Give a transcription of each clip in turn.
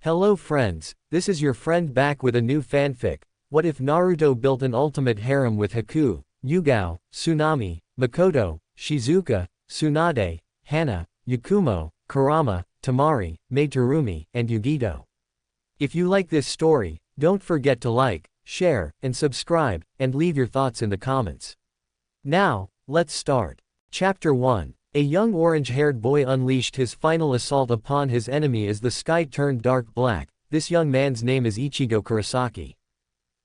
Hello friends, this is your friend back with a new fanfic. What if Naruto built an ultimate harem with Haku, Yugao, Tsunami, Mikoto, Shizuka, Tsunade, Hana, Yakumo, Kurama, Temari, Mei Terumi, and Yugito? If you like this story, don't forget to like, share, and subscribe, and leave your thoughts in the comments. Now, let's start. Chapter 1. A young orange-haired boy unleashed his final assault upon his enemy as the sky turned dark black. This young man's name is Ichigo Kurosaki.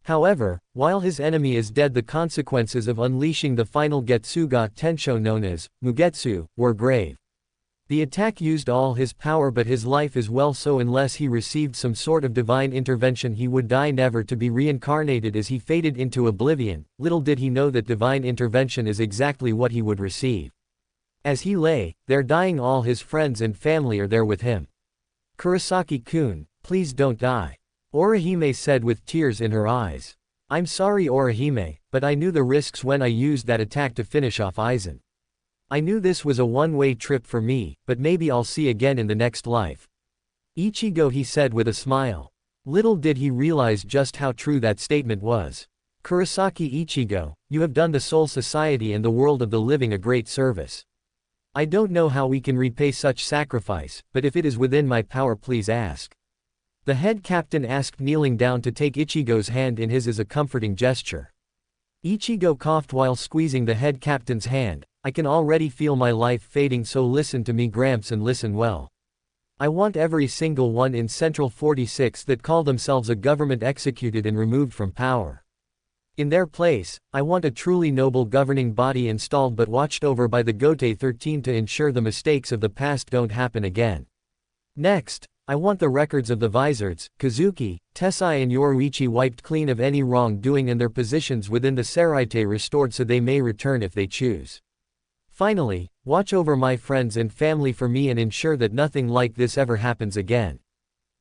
However, while his enemy is dead, the consequences of unleashing the final Getsuga Tensho known as Mugetsu were grave. The attack used all his power, but his life is well, so unless he received some sort of divine intervention he would die, never to be reincarnated as he faded into oblivion. Little did he know that divine intervention is exactly what he would receive. As he lay there dying, all his friends and family are there with him. "Kurosaki-kun, please don't die," Orihime said with tears in her eyes. "I'm sorry Orihime, but I knew the risks when I used that attack to finish off Aizen. I knew this was a one-way trip for me, but maybe I'll see again in the next life." Ichigo, he said with a smile. Little did he realize just how true that statement was. "Kurosaki Ichigo, you have done the Soul Society and the world of the living a great service. I don't know how we can repay such sacrifice, but if it is within my power, please ask." The head captain asked, kneeling down to take Ichigo's hand in his as a comforting gesture. Ichigo coughed while squeezing the head captain's hand. "I can already feel my life fading, so listen to me, Gramps, and listen well. I want every single one in Central 46 that call themselves a government executed and removed from power. In their place, I want a truly noble governing body installed but watched over by the Gote 13 to ensure the mistakes of the past don't happen again. Next, I want the records of the Vizards, Kazuki, Tessai and Yoruichi wiped clean of any wrongdoing and their positions within the Seraite restored so they may return if they choose. Finally, watch over my friends and family for me and ensure that nothing like this ever happens again.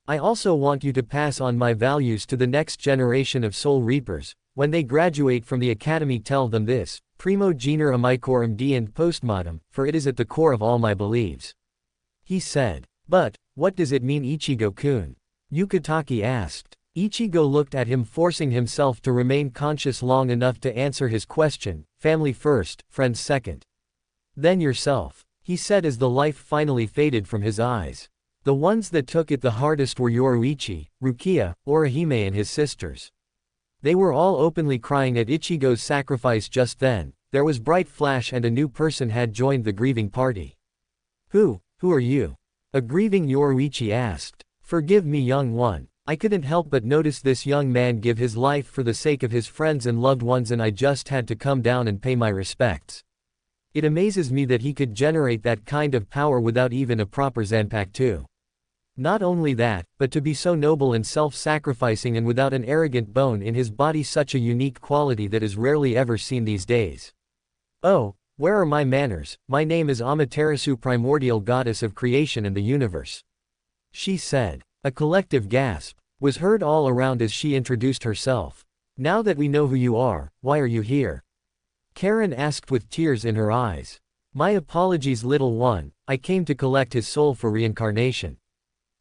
I also want you to pass on my values to the next generation of Soul Reapers. When they graduate from the academy, tell them this, primo genere amicorum D and postmodem, for it is at the core of all my beliefs," he said. "But, what does it mean, Ichigo-kun?" Yukitake asked. Ichigo looked at him, forcing himself to remain conscious long enough to answer his question. "Family first, friends second. Then yourself," he said as the life finally faded from his eyes. The ones that took it the hardest were Yoruichi, Rukia, Orihime and his sisters. They were all openly crying at Ichigo's sacrifice. Just then, there was bright flash and a new person had joined the grieving party. Who are you?" a grieving Yoruichi asked. "Forgive me, young one. I couldn't help but notice this young man give his life for the sake of his friends and loved ones, and I just had to come down and pay my respects. It amazes me that he could generate that kind of power without even a proper Zanpakuto. Not only that, but to be so noble and self-sacrificing and without an arrogant bone in his body, such a unique quality that is rarely ever seen these days. Oh, where are my manners? My name is Amaterasu, primordial goddess of creation and the universe," she said. A collective gasp was heard all around as she introduced herself. "Now that we know who you are, why are you here?" Karen asked with tears in her eyes. "My apologies, little one, I came to collect his soul for reincarnation,"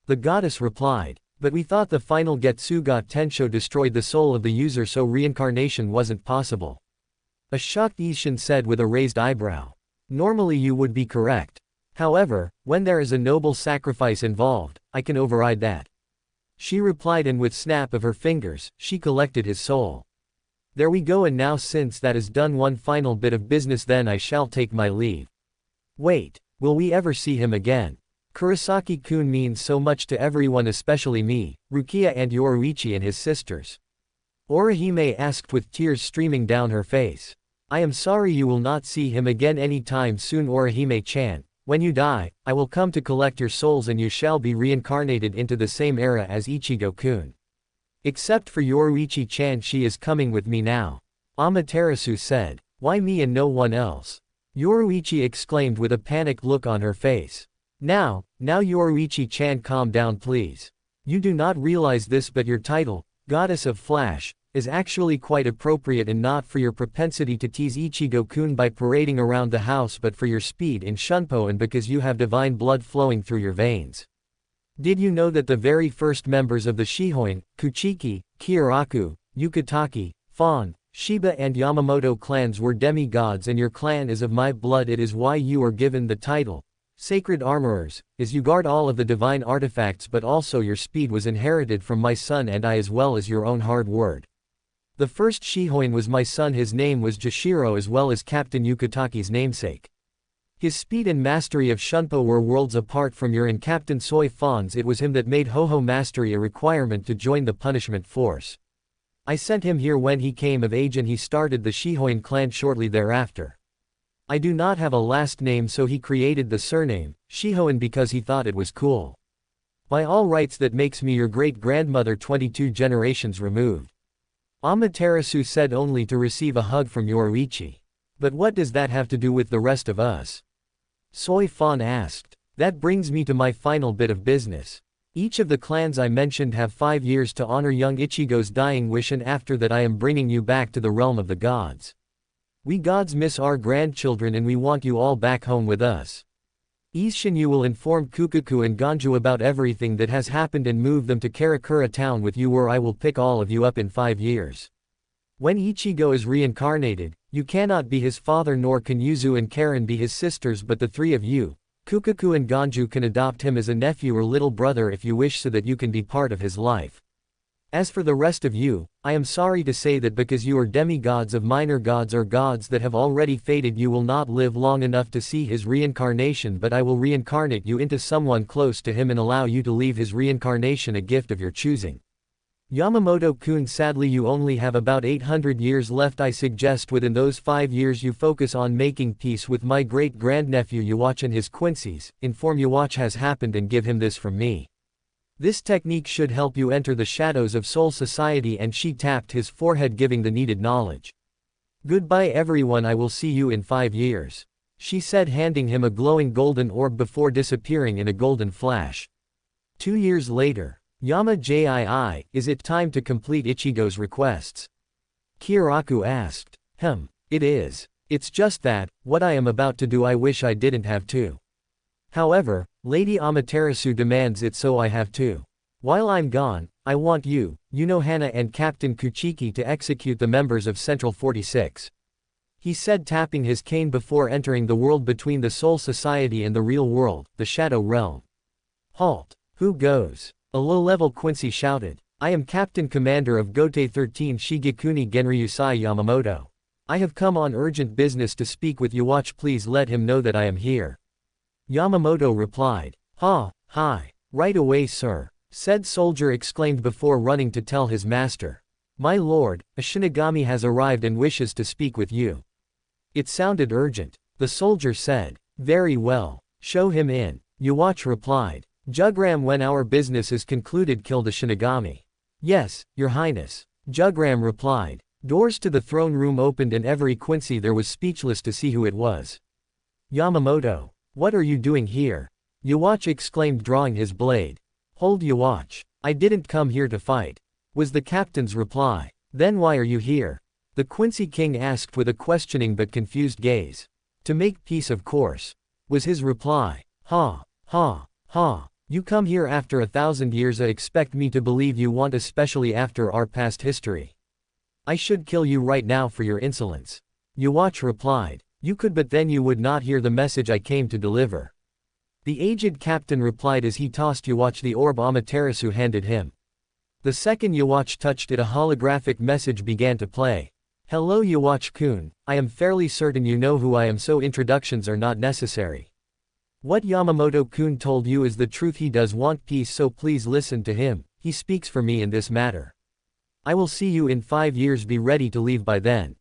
the goddess replied. "But we thought the final Getsuga Tensho destroyed the soul of the user, so reincarnation wasn't possible," a shocked Ishin said with a raised eyebrow. "Normally you would be correct. However, when there is a noble sacrifice involved, I can override that," she replied, and with snap of her fingers, she collected his soul. "There we go, and now since that is done, one final bit of business, then I shall take my leave." "Wait, will we ever see him again? Kurosaki-kun means so much to everyone, especially me, Rukia and Yoruichi and his sisters," Orihime asked with tears streaming down her face. "I am sorry you will not see him again anytime soon, Orihime-chan. When you die, I will come to collect your souls and you shall be reincarnated into the same era as Ichigo-kun. Except for Yoruichi-chan, she is coming with me now," Amaterasu said. "Why me and no one else?" Yoruichi exclaimed with a panicked look on her face. Now Yoruichi-chan, calm down please. You do not realize this, but your title, Goddess of Flash, is actually quite appropriate, and not for your propensity to tease Ichigo-kun by parading around the house, but for your speed in Shunpo and because you have divine blood flowing through your veins. Did you know that the very first members of the Shihoin, Kuchiki, Kyoraku, Yukitake, Fan, Shiba and Yamamoto clans were demigods, and your clan is of my blood. It is why you are given the title, Sacred Armorers, as you guard all of the divine artifacts, but also your speed was inherited from my son and I as well as your own hard word. The first Shihoin was my son, his name was Jashiro as well as Captain Yukitake's namesake. His speed and mastery of Shunpo were worlds apart from your and Captain Soi Fan's. It was him that made Ho-Ho mastery a requirement to join the punishment force. I sent him here when he came of age and he started the Shihoin clan shortly thereafter. I do not have a last name, so he created the surname, Shihoin, because he thought it was cool. By all rights that makes me your great-grandmother 22 generations removed. Amaterasu said, only to receive a hug from Yoruichi. But what does that have to do with the rest of us? Soi Fan asked. That brings me to my final bit of business. Each of the clans I mentioned have 5 years to honor young Ichigo's dying wish, and after that I am bringing you back to the realm of the gods. We gods miss our grandchildren and we want you all back home with us. Isshinyu will inform Kukuku and Ganju about everything that has happened and move them to Karakura town with you, where I will pick all of you up in 5 years. When Ichigo is reincarnated, you cannot be his father, nor can Yuzu and Karen be his sisters, but the 3 of you, Kukuku and Ganju, can adopt him as a nephew or little brother if you wish, so that you can be part of his life. As for the rest of you, I am sorry to say that because you are demigods of minor gods or gods that have already faded, you will not live long enough to see his reincarnation, but I will reincarnate you into someone close to him and allow you to leave his reincarnation a gift of your choosing. Yamamoto-kun, sadly you only have about 800 years left. I suggest within those 5 years you focus on making peace with my great-grandnephew Yuwatch and his Quincy's, inform Yuwatch has happened and give him this from me. This technique should help you enter the shadows of Soul Society, and she tapped his forehead, giving the needed knowledge. Goodbye everyone, I will see you in 5 years. She said, handing him a glowing golden orb before disappearing in a golden flash. 2 years later. Yama Jii, is it time to complete Ichigo's requests? Kyoraku asked. It is. It's just that, what I am about to do I wish I didn't have to. However, Lady Amaterasu demands it, so I have to. While I'm gone, I want you, Hana and Captain Kuchiki to execute the members of Central 46. He said, tapping his cane before entering the world between the Soul Society and the real world, the Shadow Realm. Halt. Who goes? A low-level Quincy shouted. I am Captain Commander of Gote 13 Shigekuni Genryusai Yamamoto. I have come on urgent business to speak with Yuwatch, please let him know that I am here. Yamamoto replied. Hi. Right away, sir, said soldier exclaimed before running to tell his master. My lord, a Shinigami has arrived and wishes to speak with you. It sounded urgent. The soldier said. Very well. Show him in. Yuwatch replied. Jugram, when our business is concluded, kill the Shinigami. Yes, your highness. Jugram replied. Doors to the throne room opened and every Quincy there was speechless to see who it was. Yamamoto. What are you doing here? Yuwatch exclaimed, drawing his blade. Hold, Yuwatch. I didn't come here to fight, was the captain's reply. Then why are you here? The Quincy king asked with a questioning but confused gaze. To make peace, of course, was his reply. Ha. You come here after 1,000 years. I expect me to believe you want, especially after our past history. I should kill you right now for your insolence. Yuwatch replied. You could, but then you would not hear the message I came to deliver. The aged captain replied as he tossed Yuwatch the orb Amaterasu handed him. The second Yuwatch touched it, a holographic message began to play. Hello Yuwatch-kun, I am fairly certain you know who I am, so introductions are not necessary. What Yamamoto-kun told you is the truth. He does want peace, so please listen to him. He speaks for me in this matter. I will see you in 5 years. Be ready to leave by then.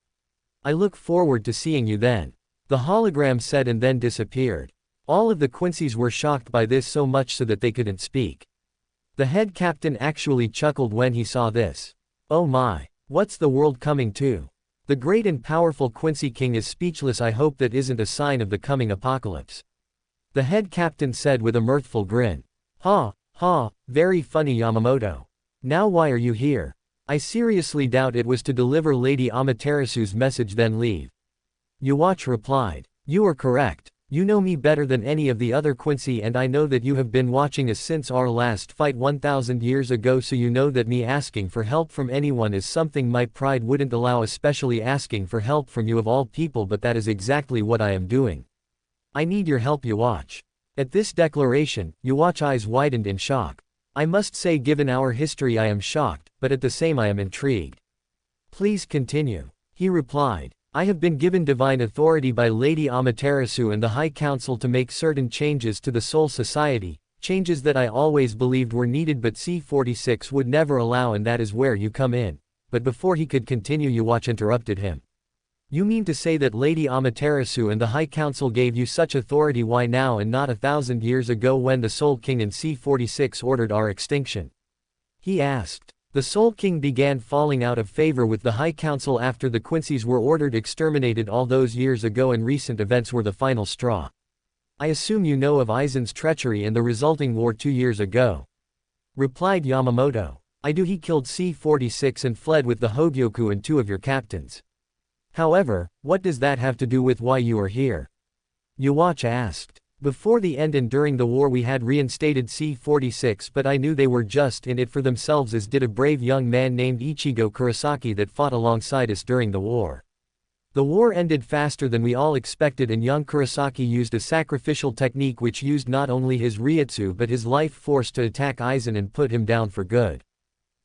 I look forward to seeing you then. The hologram said and then disappeared. All of the Quincy's were shocked by this, so much so that they couldn't speak. The head captain actually chuckled when he saw this. Oh my, what's the world coming to? The great and powerful Quincy king is speechless. I hope that isn't a sign of the coming apocalypse. The head captain said with a mirthful grin. Ha, very funny Yamamoto. Now why are you here? I seriously doubt it was to deliver Lady Amaterasu's message then leave. Yuwatch replied. You are correct. You know me better than any of the other Quincy, and I know that you have been watching us since our last fight 1000 years ago, so you know that me asking for help from anyone is something my pride wouldn't allow, especially asking for help from you of all people, but that is exactly what I am doing. I need your help, Yuwatch. At this declaration, Yuwatch's eyes widened in shock. I must say, given our history, I am shocked, but at the same I am intrigued. Please continue. He replied. I have been given divine authority by Lady Amaterasu and the High Council to make certain changes to the Soul Society, changes that I always believed were needed but C46 would never allow, and that is where you come in. But before he could continue, Yuwatch interrupted him. You mean to say that Lady Amaterasu and the High Council gave you such authority? Why now and not 1000 years ago when the Soul King and C46 ordered our extinction? He asked. The Soul King began falling out of favor with the High Council after the Quincy's were ordered exterminated all those years ago, and recent events were the final straw. I assume you know of Aizen's treachery and the resulting war 2 years ago. Replied Yamamoto. I do. He killed C46 and fled with the Hogyoku and 2 of your captains. However, what does that have to do with why you are here? Yuwatch asked. Before the end and during the war we had reinstated C46, but I knew they were just in it for themselves, as did a brave young man named Ichigo Kurosaki that fought alongside us during the war. The war ended faster than we all expected, and young Kurosaki used a sacrificial technique which used not only his Ryutsu but his life force to attack Aizen and put him down for good.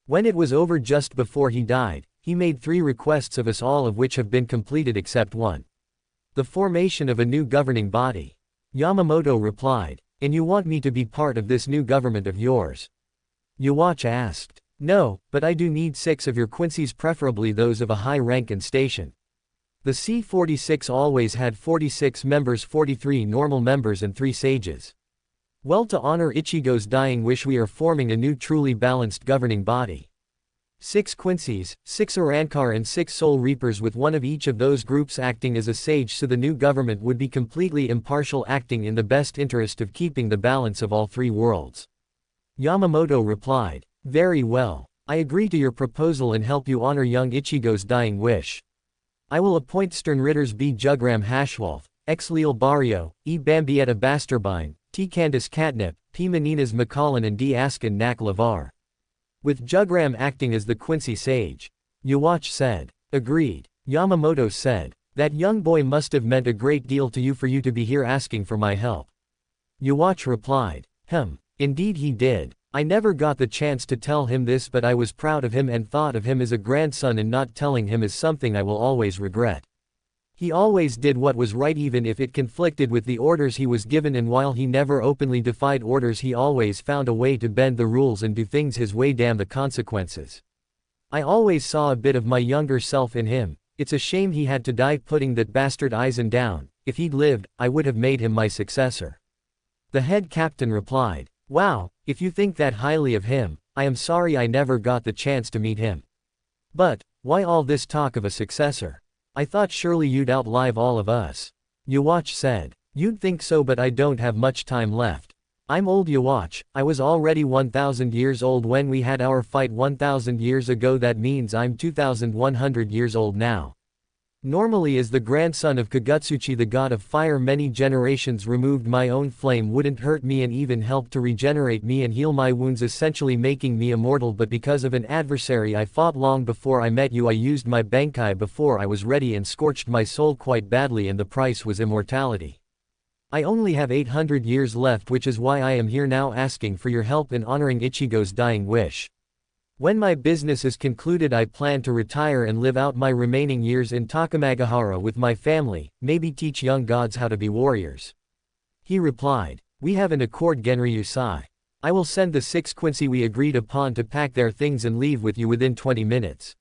When it was over just before he died, he made 3 requests of us, all of which have been completed except one. The formation of a new governing body. Yamamoto replied. And you want me to be part of this new government of yours? Yuwatch asked. No, but I do need 6 of your Quincy's, preferably those of a high rank and station. The C46 always had 46 members, 43 normal members and 3 sages. Well, to honor Ichigo's dying wish we are forming a new truly balanced governing body. 6 Quincy's, 6 Arankar and 6 Soul Reapers, with one of each of those groups acting as a sage, so the new government would be completely impartial, acting in the best interest of keeping the balance of all 3 worlds. Yamamoto replied. Very well. I agree to your proposal and help you honor young Ichigo's dying wish. I will appoint Sternritters B. Jugram Hashwolf, X. Leal Barrio, E. Bambietta Basterbine, T. Candace Catnip, P. Meninas McCollin and D. Askin Nak Lavar. With Jugram acting as the Quincy sage. Yuwatch said. Agreed. Yamamoto said. That young boy must have meant a great deal to you for you to be here asking for my help. Yuwatch replied. Indeed he did. I never got the chance to tell him this, but I was proud of him and thought of him as a grandson, and not telling him is something I will always regret. He always did what was right even if it conflicted with the orders he was given, and while he never openly defied orders he always found a way to bend the rules and do things his way, damn the consequences. I always saw a bit of my younger self in him. It's a shame he had to die putting that bastard Aizen down. If he'd lived, I would have made him my successor. The head captain replied. Wow, if you think that highly of him, I am sorry I never got the chance to meet him. But, why all this talk of a successor? I thought surely you'd outlive all of us. Yuwatch said. You'd think so, but I don't have much time left. I'm old, Yuwatch. I was already 1000 years old when we had our fight 1000 years ago. That means I'm 2100 years old now. Normally, as the grandson of Kagutsuchi the god of fire, many generations removed, my own flame wouldn't hurt me and even help to regenerate me and heal my wounds, essentially making me immortal. But because of an adversary I fought long before I met you, I used my Bankai before I was ready and scorched my soul quite badly, and the price was immortality. I only have 800 years left, which is why I am here now asking for your help in honoring Ichigo's dying wish. When my business is concluded, I plan to retire and live out my remaining years in Takamagahara with my family, maybe teach young gods how to be warriors. He replied. We have an accord, Genryusai. I will send the 6 Quincy we agreed upon to pack their things and leave with you within 20 minutes.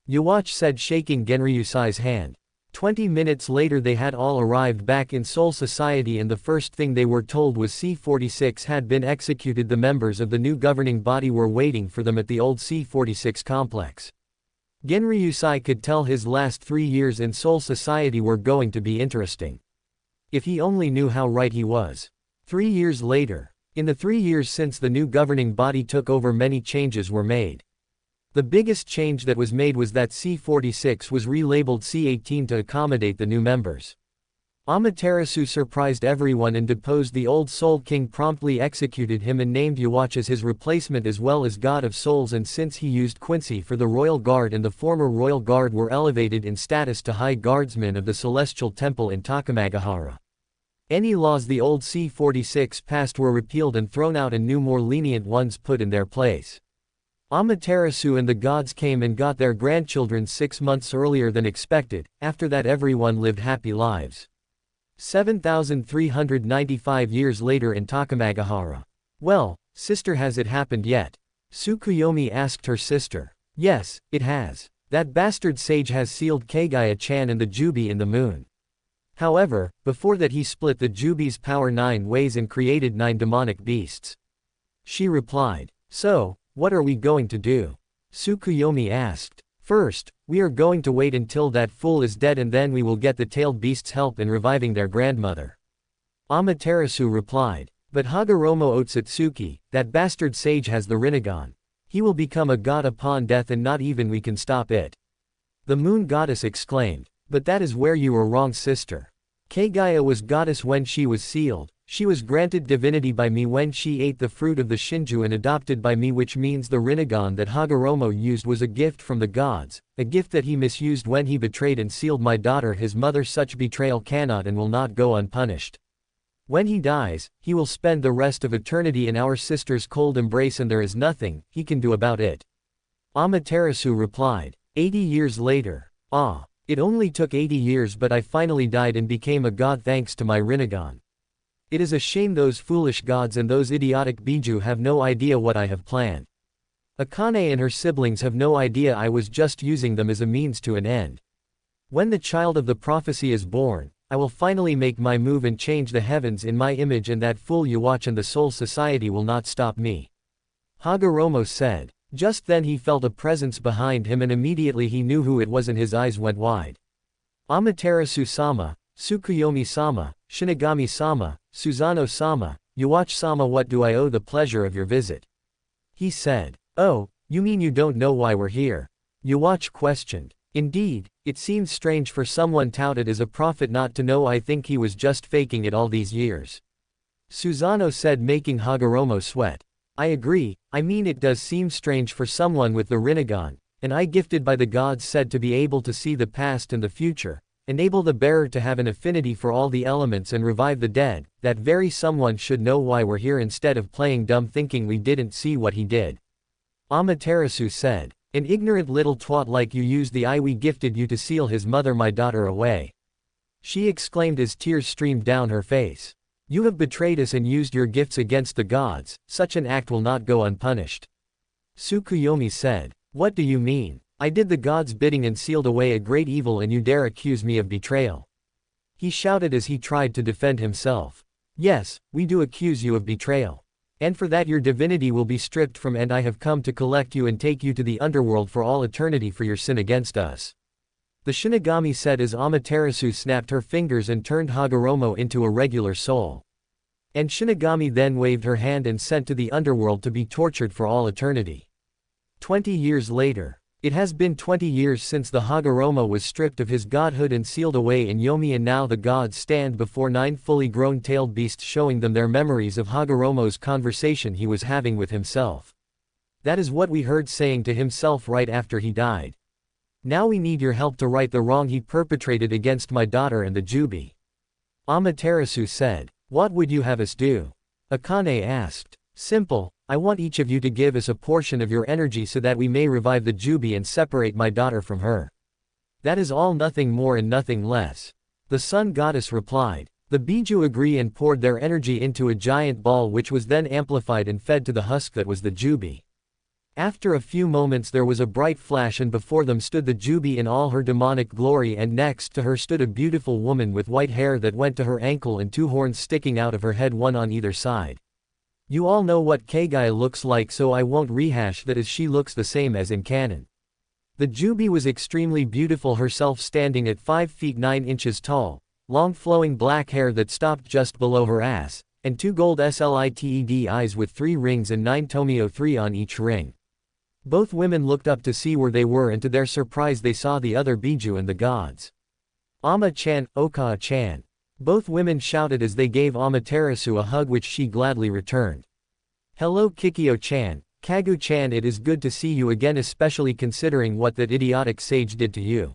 Yuwatch said, shaking Genryusai's hand. 20 minutes later they had all arrived back in Soul Society, and the first thing they were told was C46 had been executed. The members of the new governing body were waiting for them at the old C46 complex. Genryusai could tell his last 3 years in Soul Society were going to be interesting. If he only knew how right he was. 3 years later. In the 3 years since the new governing body took over, many changes were made. The biggest change that was made was that C46 was relabeled C18 to accommodate the new members. Amaterasu surprised everyone and deposed the old Soul King, promptly executed him and named Yhwach as his replacement as well as God of Souls, and since he used Quincy for the Royal Guard and the former Royal Guard were elevated in status to High Guardsmen of the Celestial Temple in Takamagahara. Any laws the old C-46 passed were repealed and thrown out and new more lenient ones put in their place. Amaterasu and the gods came and got their grandchildren 6 months earlier than expected. After that everyone lived happy lives. 7,395 years later in Takamagahara. Well, sister, has it happened yet? Tsukuyomi asked her sister. Yes, it has. That bastard sage has sealed Kagaya-chan and the Jubi in the moon. However, before that he split the Jubi's power 9 ways and created 9 demonic beasts. She replied. So, what are we going to do? Tsukuyomi asked. First, we are going to wait until that fool is dead and then we will get the tailed beasts' help in reviving their grandmother. Amaterasu replied. But Hagoromo Otsutsuki, that bastard sage, has the Rinnegan. He will become a god upon death and not even we can stop it. The moon goddess exclaimed. But that is where you were wrong, sister. Kagaya was goddess when she was sealed. She was granted divinity by me when she ate the fruit of the Shinju and adopted by me, which means the Rinnegan that Hagoromo used was a gift from the gods, a gift that he misused when he betrayed and sealed my daughter, his mother. Such betrayal cannot and will not go unpunished. When he dies, he will spend the rest of eternity in our sister's cold embrace and there is nothing he can do about it. Amaterasu replied. 80 years later. Ah. It only took 80 years, but I finally died and became a god thanks to my Rinnegan. It is a shame those foolish gods and those idiotic Biju have no idea what I have planned. Akane and her siblings have no idea I was just using them as a means to an end. When the child of the prophecy is born, I will finally make my move and change the heavens in my image, and that fool Yhwach and the Soul Society will not stop me. Hagoromo said. Just then he felt a presence behind him and immediately he knew who it was and his eyes went wide. Amaterasu-sama, Tsukuyomi-sama, Shinigami-sama, Susanoo-sama, Yhwach-sama, what do I owe the pleasure of your visit? He said. Oh, you mean you don't know why we're here? Yhwach questioned. Indeed, it seems strange for someone touted as a prophet not to know. I think he was just faking it all these years. Susanoo said, making Hagoromo sweat. I agree, I mean it does seem strange for someone with the Rinnegan, an eye gifted by the gods said to be able to see the past and the future, enable the bearer to have an affinity for all the elements and revive the dead, that very someone should know why we're here instead of playing dumb thinking we didn't see what he did. Amaterasu said. An ignorant little twat like you used the eye we gifted you to seal his mother, my daughter, away. She exclaimed as tears streamed down her face. You have betrayed us and used your gifts against the gods, such an act will not go unpunished. Tsukuyomi said. What do you mean? I did the gods' bidding and sealed away a great evil and you dare accuse me of betrayal? He shouted as he tried to defend himself. Yes, we do accuse you of betrayal. And for that your divinity will be stripped from, and I have come to collect you and take you to the underworld for all eternity for your sin against us. The Shinigami said as Amaterasu snapped her fingers and turned Hagoromo into a regular soul. And Shinigami then waved her hand and sent to the underworld to be tortured for all eternity. 20 years later. It has been 20 years since the Hagoromo was stripped of his godhood and sealed away in Yomi, and now the gods stand before 9 fully grown tailed beasts, showing them their memories of Hagoromo's conversation he was having with himself. That is what we heard saying to himself right after he died. Now we need your help to right the wrong he perpetrated against my daughter and the Jubi. Amaterasu said. What would you have us do? Akane asked. Simple, I want each of you to give us a portion of your energy so that we may revive the Jubi and separate my daughter from her. That is all, nothing more and nothing less. The sun goddess replied. The Biju agree and poured their energy into a giant ball which was then amplified and fed to the husk that was the Jubi. After a few moments there was a bright flash and before them stood the Jubi in all her demonic glory, and next to her stood a beautiful woman with white hair that went to her ankle and 2 horns sticking out of her head, one on either side. You all know what Kagaya looks like, so I won't rehash that, as she looks the same as in canon. The Jubi was extremely beautiful herself, standing at 5 feet 9 inches tall, long flowing black hair that stopped just below her ass, and 2 gold slited eyes with 3 rings and 9 tomio 3 on each ring. Both women looked up to see where they were, and to their surprise they saw the other Biju and the gods. Ama-chan, Oka-chan. Both women shouted as they gave Amaterasu a hug which she gladly returned. Hello Kikyo-chan, Kagu-chan, it is good to see you again, especially considering what that idiotic sage did to you.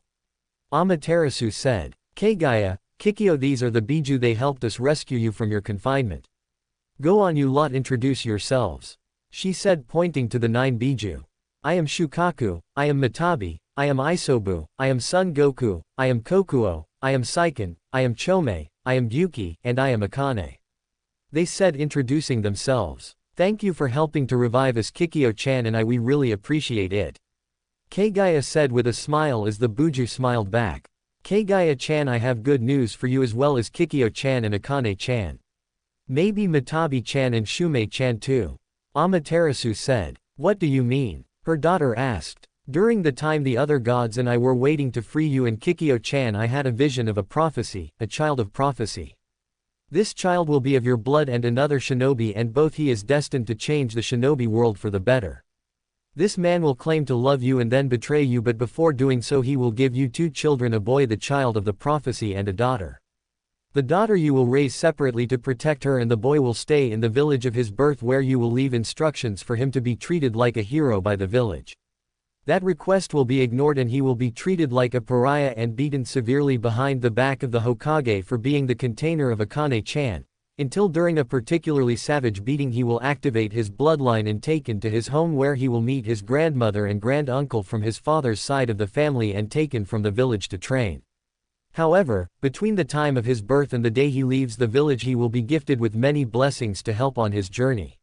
Amaterasu said. Kagaya, Kikyo, these are the Biju, they helped us rescue you from your confinement. Go on you lot, introduce yourselves. She said, pointing to the 9 Biju. I am Shukaku, I am Mitabi, I am Isobu, I am Son Goku, I am Kokuo, I am Seiken, I am Chome, I am Yuki, and I am Akane. They said, introducing themselves. Thank you for helping to revive us Kikyo-chan and we really appreciate it. Kagaya said with a smile as the Buju smiled back. Kagaya-chan, I have good news for you as well as Kikyo-chan and Akane-chan. Maybe Mitabi-chan and Shumei-chan too. Amaterasu said. What do you mean? Her daughter asked. During the time the other gods and I were waiting to free you and Kikyo-chan, I had a vision of a prophecy, a child of prophecy. This child will be of your blood and another shinobi, and both he is destined to change the shinobi world for the better. This man will claim to love you and then betray you, but before doing so he will give you 2 children, a boy the child of the prophecy and a daughter. The daughter you will raise separately to protect her, and the boy will stay in the village of his birth where you will leave instructions for him to be treated like a hero by the village. That request will be ignored and he will be treated like a pariah and beaten severely behind the back of the Hokage for being the container of Akane-chan, until during a particularly savage beating he will activate his bloodline and taken to his home where he will meet his grandmother and grand-uncle from his father's side of the family and taken from the village to train. However, between the time of his birth and the day he leaves the village he will be gifted with many blessings to help on his journey.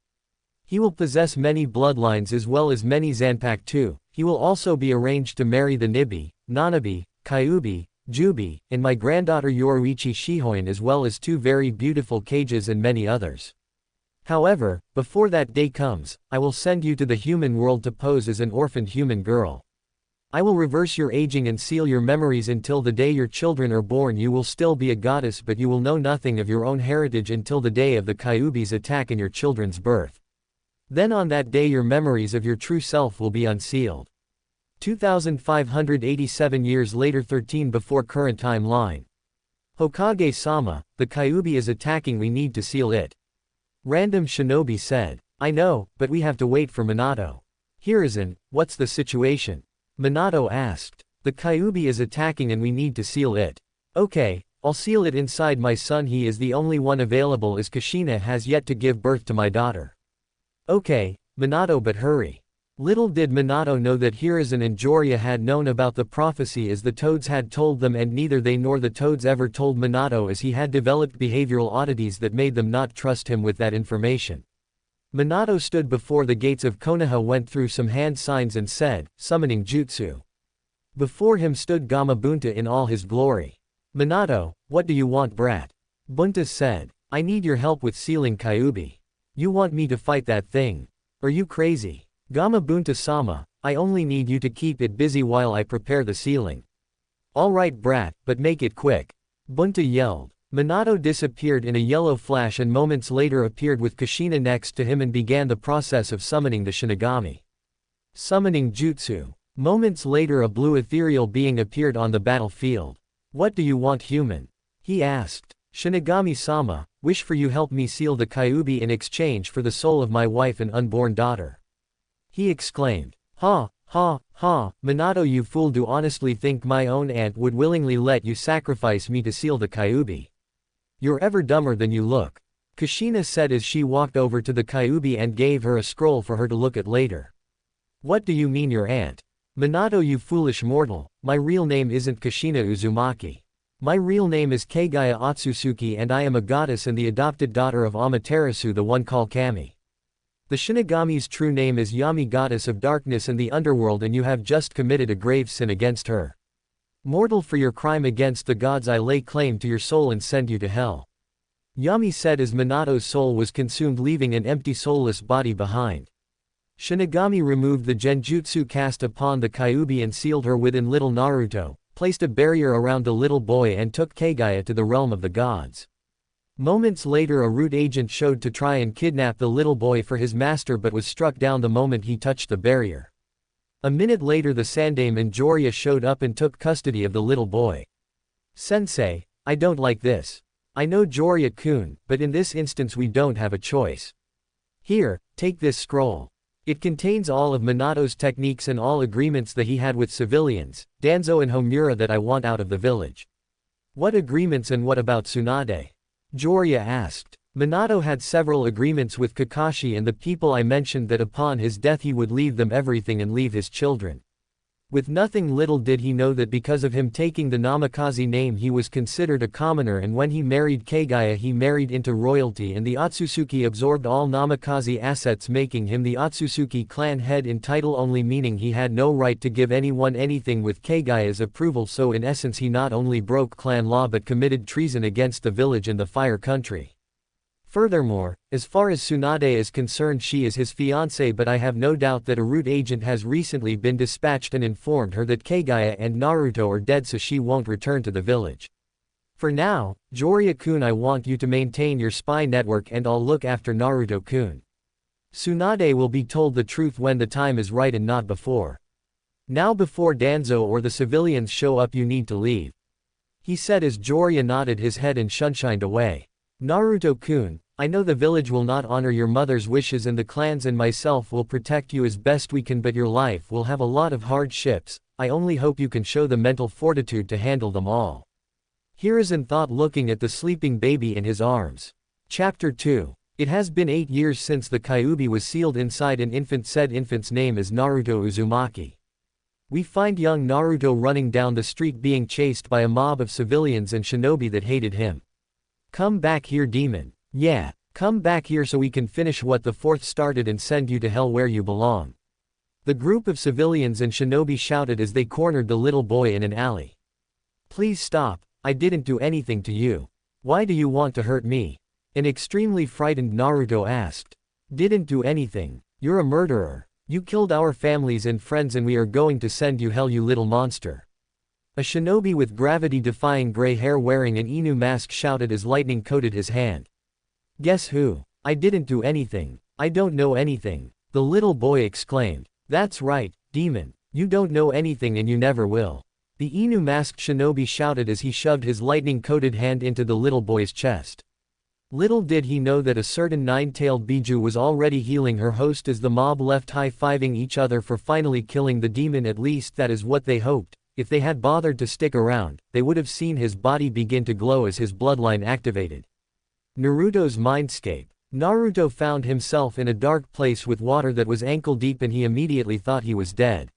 He will possess many bloodlines as well as many zanpaku too. He will also be arranged to marry the Nibi, Nanabi, Kyubi, Jubi, and my granddaughter Yoruichi Shihoin, as well as 2 very beautiful Kages and many others. However, before that day comes, I will send you to the human world to pose as an orphaned human girl. I will reverse your aging and seal your memories until the day your children are born. You will still be a goddess, but you will know nothing of your own heritage until the day of the Kyubi's attack and your children's birth. Then on that day your memories of your true self will be unsealed. 2587 years later, 13 before current timeline. Hokage-sama, the Kyubi is attacking, we need to seal it. Random shinobi said. I know, but we have to wait for Minato. Hiruzen, what's the situation? Minato asked. The Kyubi is attacking and we need to seal it. Okay, I'll seal it inside my son, he is the only one available as Kushina has yet to give birth to my daughter. Okay, Minato, but hurry. Little did Minato know that Hiruzen and Jiraiya had known about the prophecy as the toads had told them, and neither they nor the toads ever told Minato as he had developed behavioral oddities that made them not trust him with that information. Minato stood before the gates of Konoha, went through some hand signs and said, summoning jutsu. Before him stood Gamabunta in all his glory. Minato, what do you want, brat? Bunta said. I need your help with sealing Kyubi. You want me to fight that thing? Are you crazy? Gamabunta-sama, I only need you to keep it busy while I prepare the sealing. Alright brat, but make it quick. Bunta yelled. Minato disappeared in a yellow flash and moments later appeared with Kushina next to him and began the process of summoning the Shinigami. Summoning jutsu. Moments later a blue ethereal being appeared on the battlefield. What do you want, human? He asked. Shinigami-sama, wish for you help me seal the Kyubi in exchange for the soul of my wife and unborn daughter. He exclaimed. Ha, ha, ha, Minato, you fool, do honestly think my own aunt would willingly let you sacrifice me to seal the Kyubi? You're ever dumber than you look. Kushina said as she walked over to the Kyubi and gave her a scroll for her to look at later. What do you mean your aunt? Minato, you foolish mortal, my real name isn't Kushina Uzumaki. My real name is Kagaya Otsutsuki and I am a goddess and the adopted daughter of Amaterasu, the one called Kami. The Shinigami's true name is Yami, goddess of darkness and the underworld, and you have just committed a grave sin against her. Mortal, for your crime against the gods I lay claim to your soul and send you to hell. Yami said as Minato's soul was consumed, leaving an empty soulless body behind. Shinigami removed the genjutsu cast upon the Kyubi and sealed her within little Naruto, placed a barrier around the little boy and took Kagaya to the realm of the gods. Moments later a root agent showed to try and kidnap the little boy for his master but was struck down the moment he touched the barrier. A minute later the Sandaime and Jiraiya showed up and took custody of the little boy. Sensei, I don't like this. I know Jiraiya-kun, but in this instance we don't have a choice. Here, take this scroll. It contains all of Minato's techniques and all agreements that he had with civilians, Danzo and Homura that I want out of the village. What agreements and what about Tsunade? Jiraiya asked. Minato had several agreements with Kakashi and the people I mentioned that upon his death he would leave them everything and leave his children. With nothing little did he know that because of him taking the Namikaze name he was considered a commoner, and when he married Kagaya he married into royalty, and the Otsutsuki absorbed all Namikaze assets, making him the Otsutsuki clan head in title only, meaning he had no right to give anyone anything with Kagaya's approval, so in essence he not only broke clan law but committed treason against the village and the Fire Country. Furthermore, as far as Tsunade is concerned, she is his fiancée, but I have no doubt that a root agent has recently been dispatched and informed her that Kagaya and Naruto are dead, so she won't return to the village. For now, Jiraiya-kun, I want you to maintain your spy network and I'll look after Naruto-kun. Tsunade will be told the truth when the time is right and not before. Now before Danzo or the civilians show up you need to leave, he said as Jiraiya nodded his head and shunshined away. Naruto-kun, I know the village will not honor your mother's wishes and the clans and myself will protect you as best we can, but your life will have a lot of hardships. I only hope you can show the mental fortitude to handle them all. Hiruzen thought, looking at the sleeping baby in his arms. Chapter 2. It has been 8 years since the Kyuubi was sealed inside an infant. Said infant's name is Naruto Uzumaki. We find young Naruto running down the street being chased by a mob of civilians and shinobi that hated him. Come back here, demon. Yeah, come back here so we can finish what the fourth started and send you to hell where you belong. The group of civilians and shinobi shouted as they cornered the little boy in an alley. Please stop, I didn't do anything to you. Why do you want to hurt me? An extremely frightened Naruto asked. Didn't do anything. You're a murderer. You killed our families and friends and we are going to send you hell, you little monster. A shinobi with gravity-defying gray hair wearing an Inu mask shouted as lightning coated his hand. Guess who? I didn't do anything. I don't know anything. The little boy exclaimed. That's right, demon. You don't know anything and you never will. The Inu masked shinobi shouted as he shoved his lightning-coated hand into the little boy's chest. Little did he know that a certain nine-tailed Biju was already healing her host as the mob left high-fiving each other for finally killing the demon. At least that is what they hoped. If they had bothered to stick around, they would have seen his body begin to glow as his bloodline activated. Naruto's mindscape. Naruto found himself in a dark place with water that was ankle-deep and he immediately thought he was dead.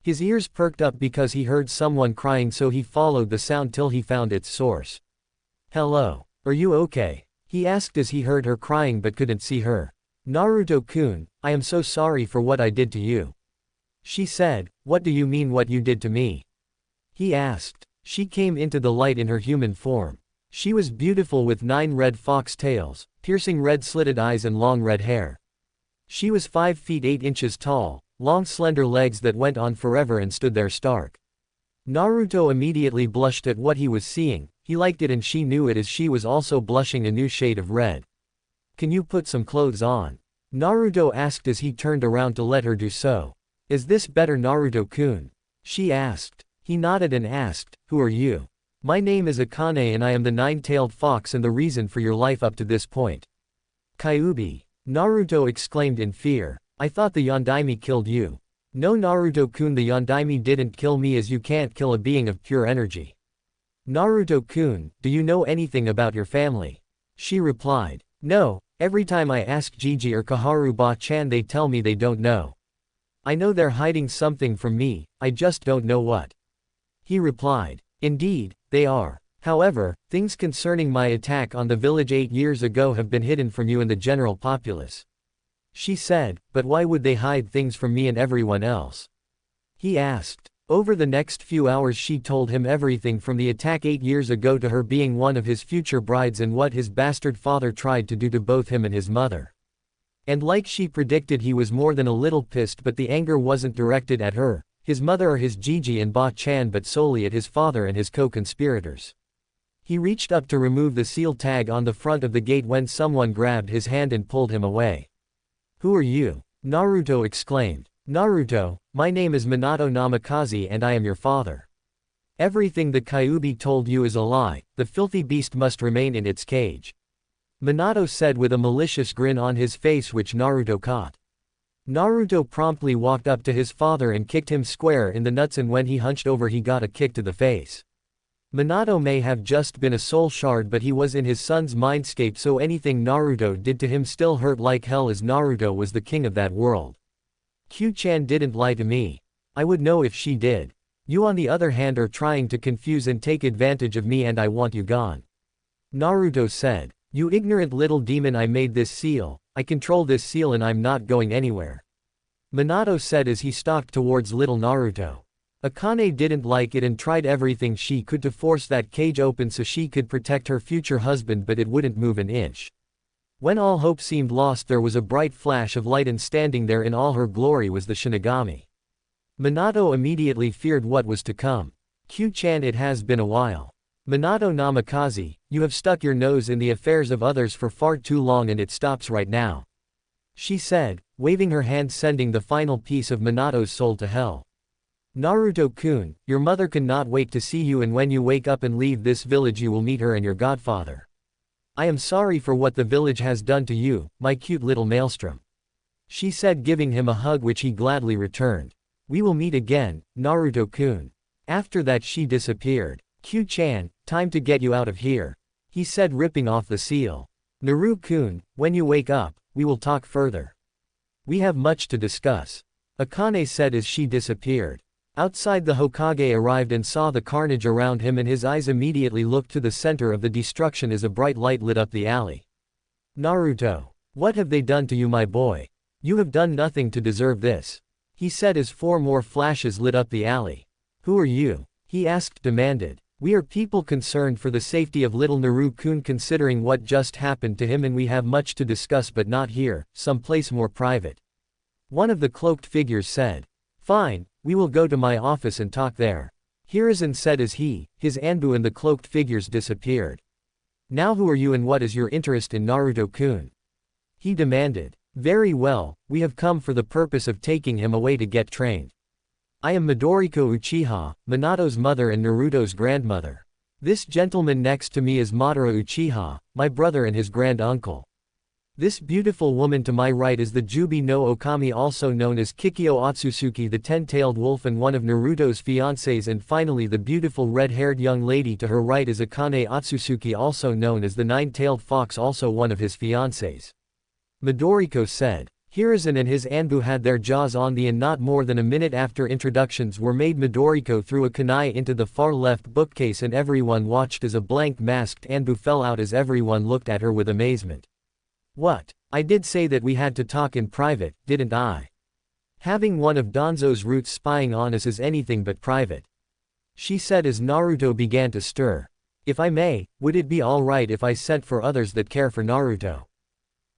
His ears perked up because he heard someone crying, so he followed the sound till he found its source. Hello. Are you okay? He asked as he heard her crying but couldn't see her. Naruto-kun, I am so sorry for what I did to you. She said, what do you mean what you did to me? He asked. She came into the light in her human form. She was beautiful with 9 red fox tails, piercing red slitted eyes and long red hair. She was 5 feet 8 inches tall, long slender legs that went on forever and stood there stark. Naruto immediately blushed at what he was seeing. He liked it and she knew it as she was also blushing a new shade of red. Can you put some clothes on? Naruto asked as he turned around to let her do so. Is this better, Naruto-kun? She asked. He nodded and asked, who are you? My name is Akane and I am the 9-tailed fox and the reason for your life up to this point. Kyuubi. Naruto exclaimed in fear. I thought the Yondaime killed you. No, Naruto-kun, the Yondaime didn't kill me as you can't kill a being of pure energy. Naruto-kun, do you know anything about your family? She replied. No, every time I ask Jiji or Kaharu Ba-chan they tell me they don't know. I know they're hiding something from me, I just don't know what. He replied. Indeed, they are. However, things concerning my attack on the village 8 years ago have been hidden from you and the general populace. She said, but why would they hide things from me and everyone else? He asked. Over the next few hours she told him everything from the attack 8 years ago to her being one of his future brides and what his bastard father tried to do to both him and his mother. And like she predicted, he was more than a little pissed, but the anger wasn't directed at her, his mother or his Jiji and Ba-chan, but solely at his father and his co-conspirators. He reached up to remove the seal tag on the front of the gate when someone grabbed his hand and pulled him away. Who are you? Naruto exclaimed. Naruto, my name is Minato Namikaze and I am your father. Everything the Kyuubi told you is a lie, the filthy beast must remain in its cage. Minato said with a malicious grin on his face which Naruto caught. Naruto promptly walked up to his father and kicked him square in the nuts, and when he hunched over he got a kick to the face. Minato may have just been a soul shard, but he was in his son's mindscape, so anything Naruto did to him still hurt like hell, as Naruto was the king of that world. Q-chan didn't lie to me. I would know if she did. You on the other hand are trying to confuse and take advantage of me, and I want you gone. Naruto said. You ignorant little demon, I made this seal, I control this seal, and I'm not going anywhere. Minato said as he stalked towards little Naruto. Akane didn't like it and tried everything she could to force that cage open so she could protect her future husband, but it wouldn't move an inch. When all hope seemed lost, there was a bright flash of light, and standing there in all her glory was the Shinigami. Minato immediately feared what was to come. Q-chan, it has been a while. Minato Namikaze, you have stuck your nose in the affairs of others for far too long, and it stops right now. She said, waving her hand, sending the final piece of Minato's soul to hell. Naruto-kun, your mother cannot wait to see you, and when you wake up and leave this village you will meet her and your godfather. I am sorry for what the village has done to you, my cute little maelstrom. She said, giving him a hug which he gladly returned. We will meet again, Naruto-kun. After that she disappeared. Q-chan, time to get you out of here, he said, ripping off the seal. Naru-kun, when you wake up, we will talk further. We have much to discuss, Akane said as she disappeared. Outside, the Hokage arrived and saw the carnage around him, and his eyes immediately looked to the center of the destruction as a bright light lit up the alley. Naruto, what have they done to you, my boy? You have done nothing to deserve this, he said as 4 more flashes lit up the alley. Who are you? He asked, demanded. We are people concerned for the safety of little Naru-kun, considering what just happened to him, and we have much to discuss, but not here, someplace more private. One of the cloaked figures said. Fine, we will go to my office and talk there, Hiruzen said as his Anbu and the cloaked figures disappeared. Now who are you and what is your interest in Naruto-kun? He demanded. Very well, we have come for the purpose of taking him away to get trained. I am Midoriko Uchiha, Minato's mother and Naruto's grandmother. This gentleman next to me is Madara Uchiha, my brother and his grand-uncle. This beautiful woman to my right is the Jubi no Okami, also known as Kikyo Otsutsuki, the 10-tailed wolf and one of Naruto's fiancés, and finally the beautiful red-haired young lady to her right is Akane Otsutsuki, also known as the 9-tailed fox, also one of his fiancés. Midoriko said. Hiruzen and his Anbu had their jaws on the, and not more than a minute after introductions were made, Midoriko threw a kunai into the far left bookcase, and everyone watched as a blank masked Anbu fell out as everyone looked at her with amazement. What? I did say that we had to talk in private, didn't I? Having one of Danzo's roots spying on us is anything but private, she said as Naruto began to stir. If I may, would it be alright if I sent for others that care for Naruto?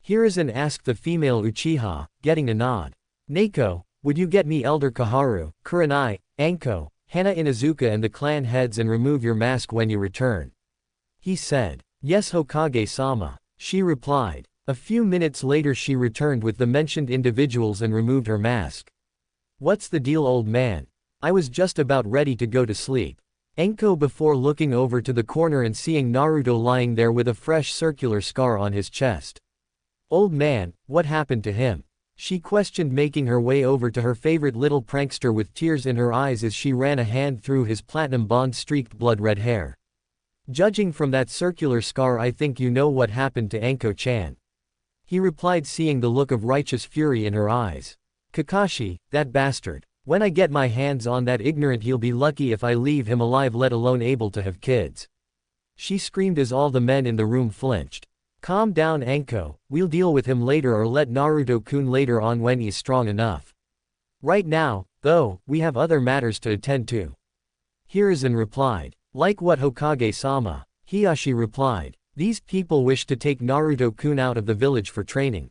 Hiruzen asked the female Uchiha, getting a nod. Neko, would you get me Elder Kaharu, Kurenai, Anko, Hana Inuzuka and the clan heads and remove your mask when you return? He said. Yes, Hokage-sama, she replied. A few minutes later she returned with the mentioned individuals and removed her mask. What's the deal, old man? I was just about ready to go to sleep. Anko, before looking over to the corner and seeing Naruto lying there with a fresh circular scar on his chest. Old man, what happened to him? She questioned, making her way over to her favorite little prankster with tears in her eyes as she ran a hand through his platinum bond-streaked blood-red hair. Judging from that circular scar, I think you know what happened to Anko-chan. He replied, seeing the look of righteous fury in her eyes. Kakashi, that bastard. When I get my hands on that ignorant, he'll be lucky if I leave him alive, let alone able to have kids. She screamed as all the men in the room flinched. Calm down, Anko, we'll deal with him later, or let Naruto-kun later on when he's strong enough. Right now, though, we have other matters to attend to. Hiruzen replied. Like what, Hokage-sama? Hiyashi replied. These people wish to take Naruto-kun out of the village for training.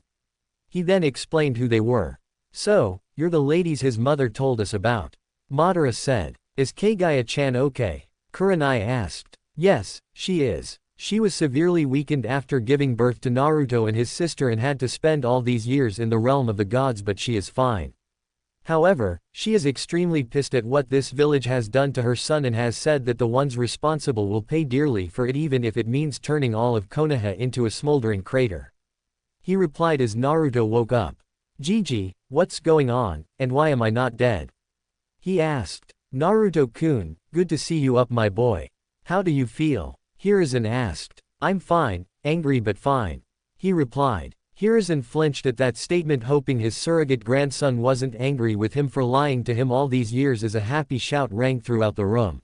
He then explained who they were. So, you're the ladies his mother told us about. Madara said. Is Kagaya-chan okay? Kurenai asked. Yes, she is. She was severely weakened after giving birth to Naruto and his sister and had to spend all these years in the realm of the gods, but she is fine. However, she is extremely pissed at what this village has done to her son and has said that the ones responsible will pay dearly for it even if it means turning all of Konoha into a smoldering crater. He replied as Naruto woke up. Gigi, what's going on, and why am I not dead? He asked. Naruto-kun, good to see you up my boy. How do you feel? Hiruzen asked. I'm fine, angry but fine. He replied. Hiruzen flinched at that statement, hoping his surrogate grandson wasn't angry with him for lying to him all these years, as a happy shout rang throughout the room.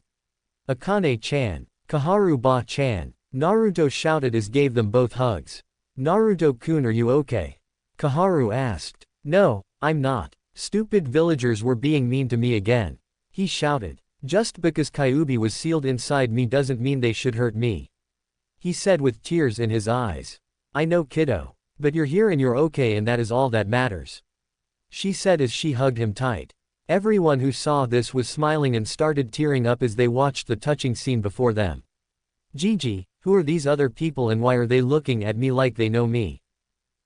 Akane-chan. Kaharu-ba-chan. Naruto shouted as gave them both hugs. Naruto-kun, are you okay? Kaharu asked. No, I'm not. Stupid villagers were being mean to me again. He shouted. Just because Kyuubi was sealed inside me doesn't mean they should hurt me. He said with tears in his eyes. I know, kiddo. But you're here and you're okay, and that is all that matters. She said as she hugged him tight. Everyone who saw this was smiling and started tearing up as they watched the touching scene before them. Gigi, who are these other people and why are they looking at me like they know me?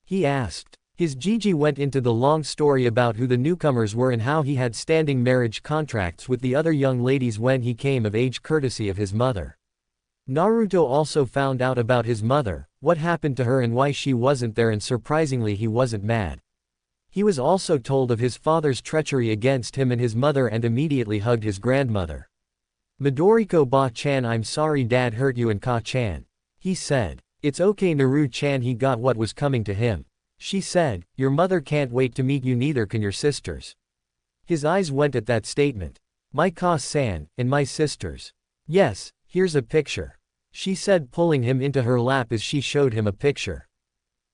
He asked. His Gigi went into the long story about who the newcomers were and how he had standing marriage contracts with the other young ladies when he came of age courtesy of his mother. Naruto also found out about his mother, what happened to her and why she wasn't there, and surprisingly he wasn't mad. He was also told of his father's treachery against him and his mother and immediately hugged his grandmother. Midoriko-ba-chan, I'm sorry dad hurt you, and Ka-chan. He said. It's okay Naru-chan, he got what was coming to him. She said, your mother can't wait to meet you, neither can your sisters. His eyes went at that statement. My Ka-san, and my sisters. Yes, here's a picture. She said, pulling him into her lap as she showed him a picture.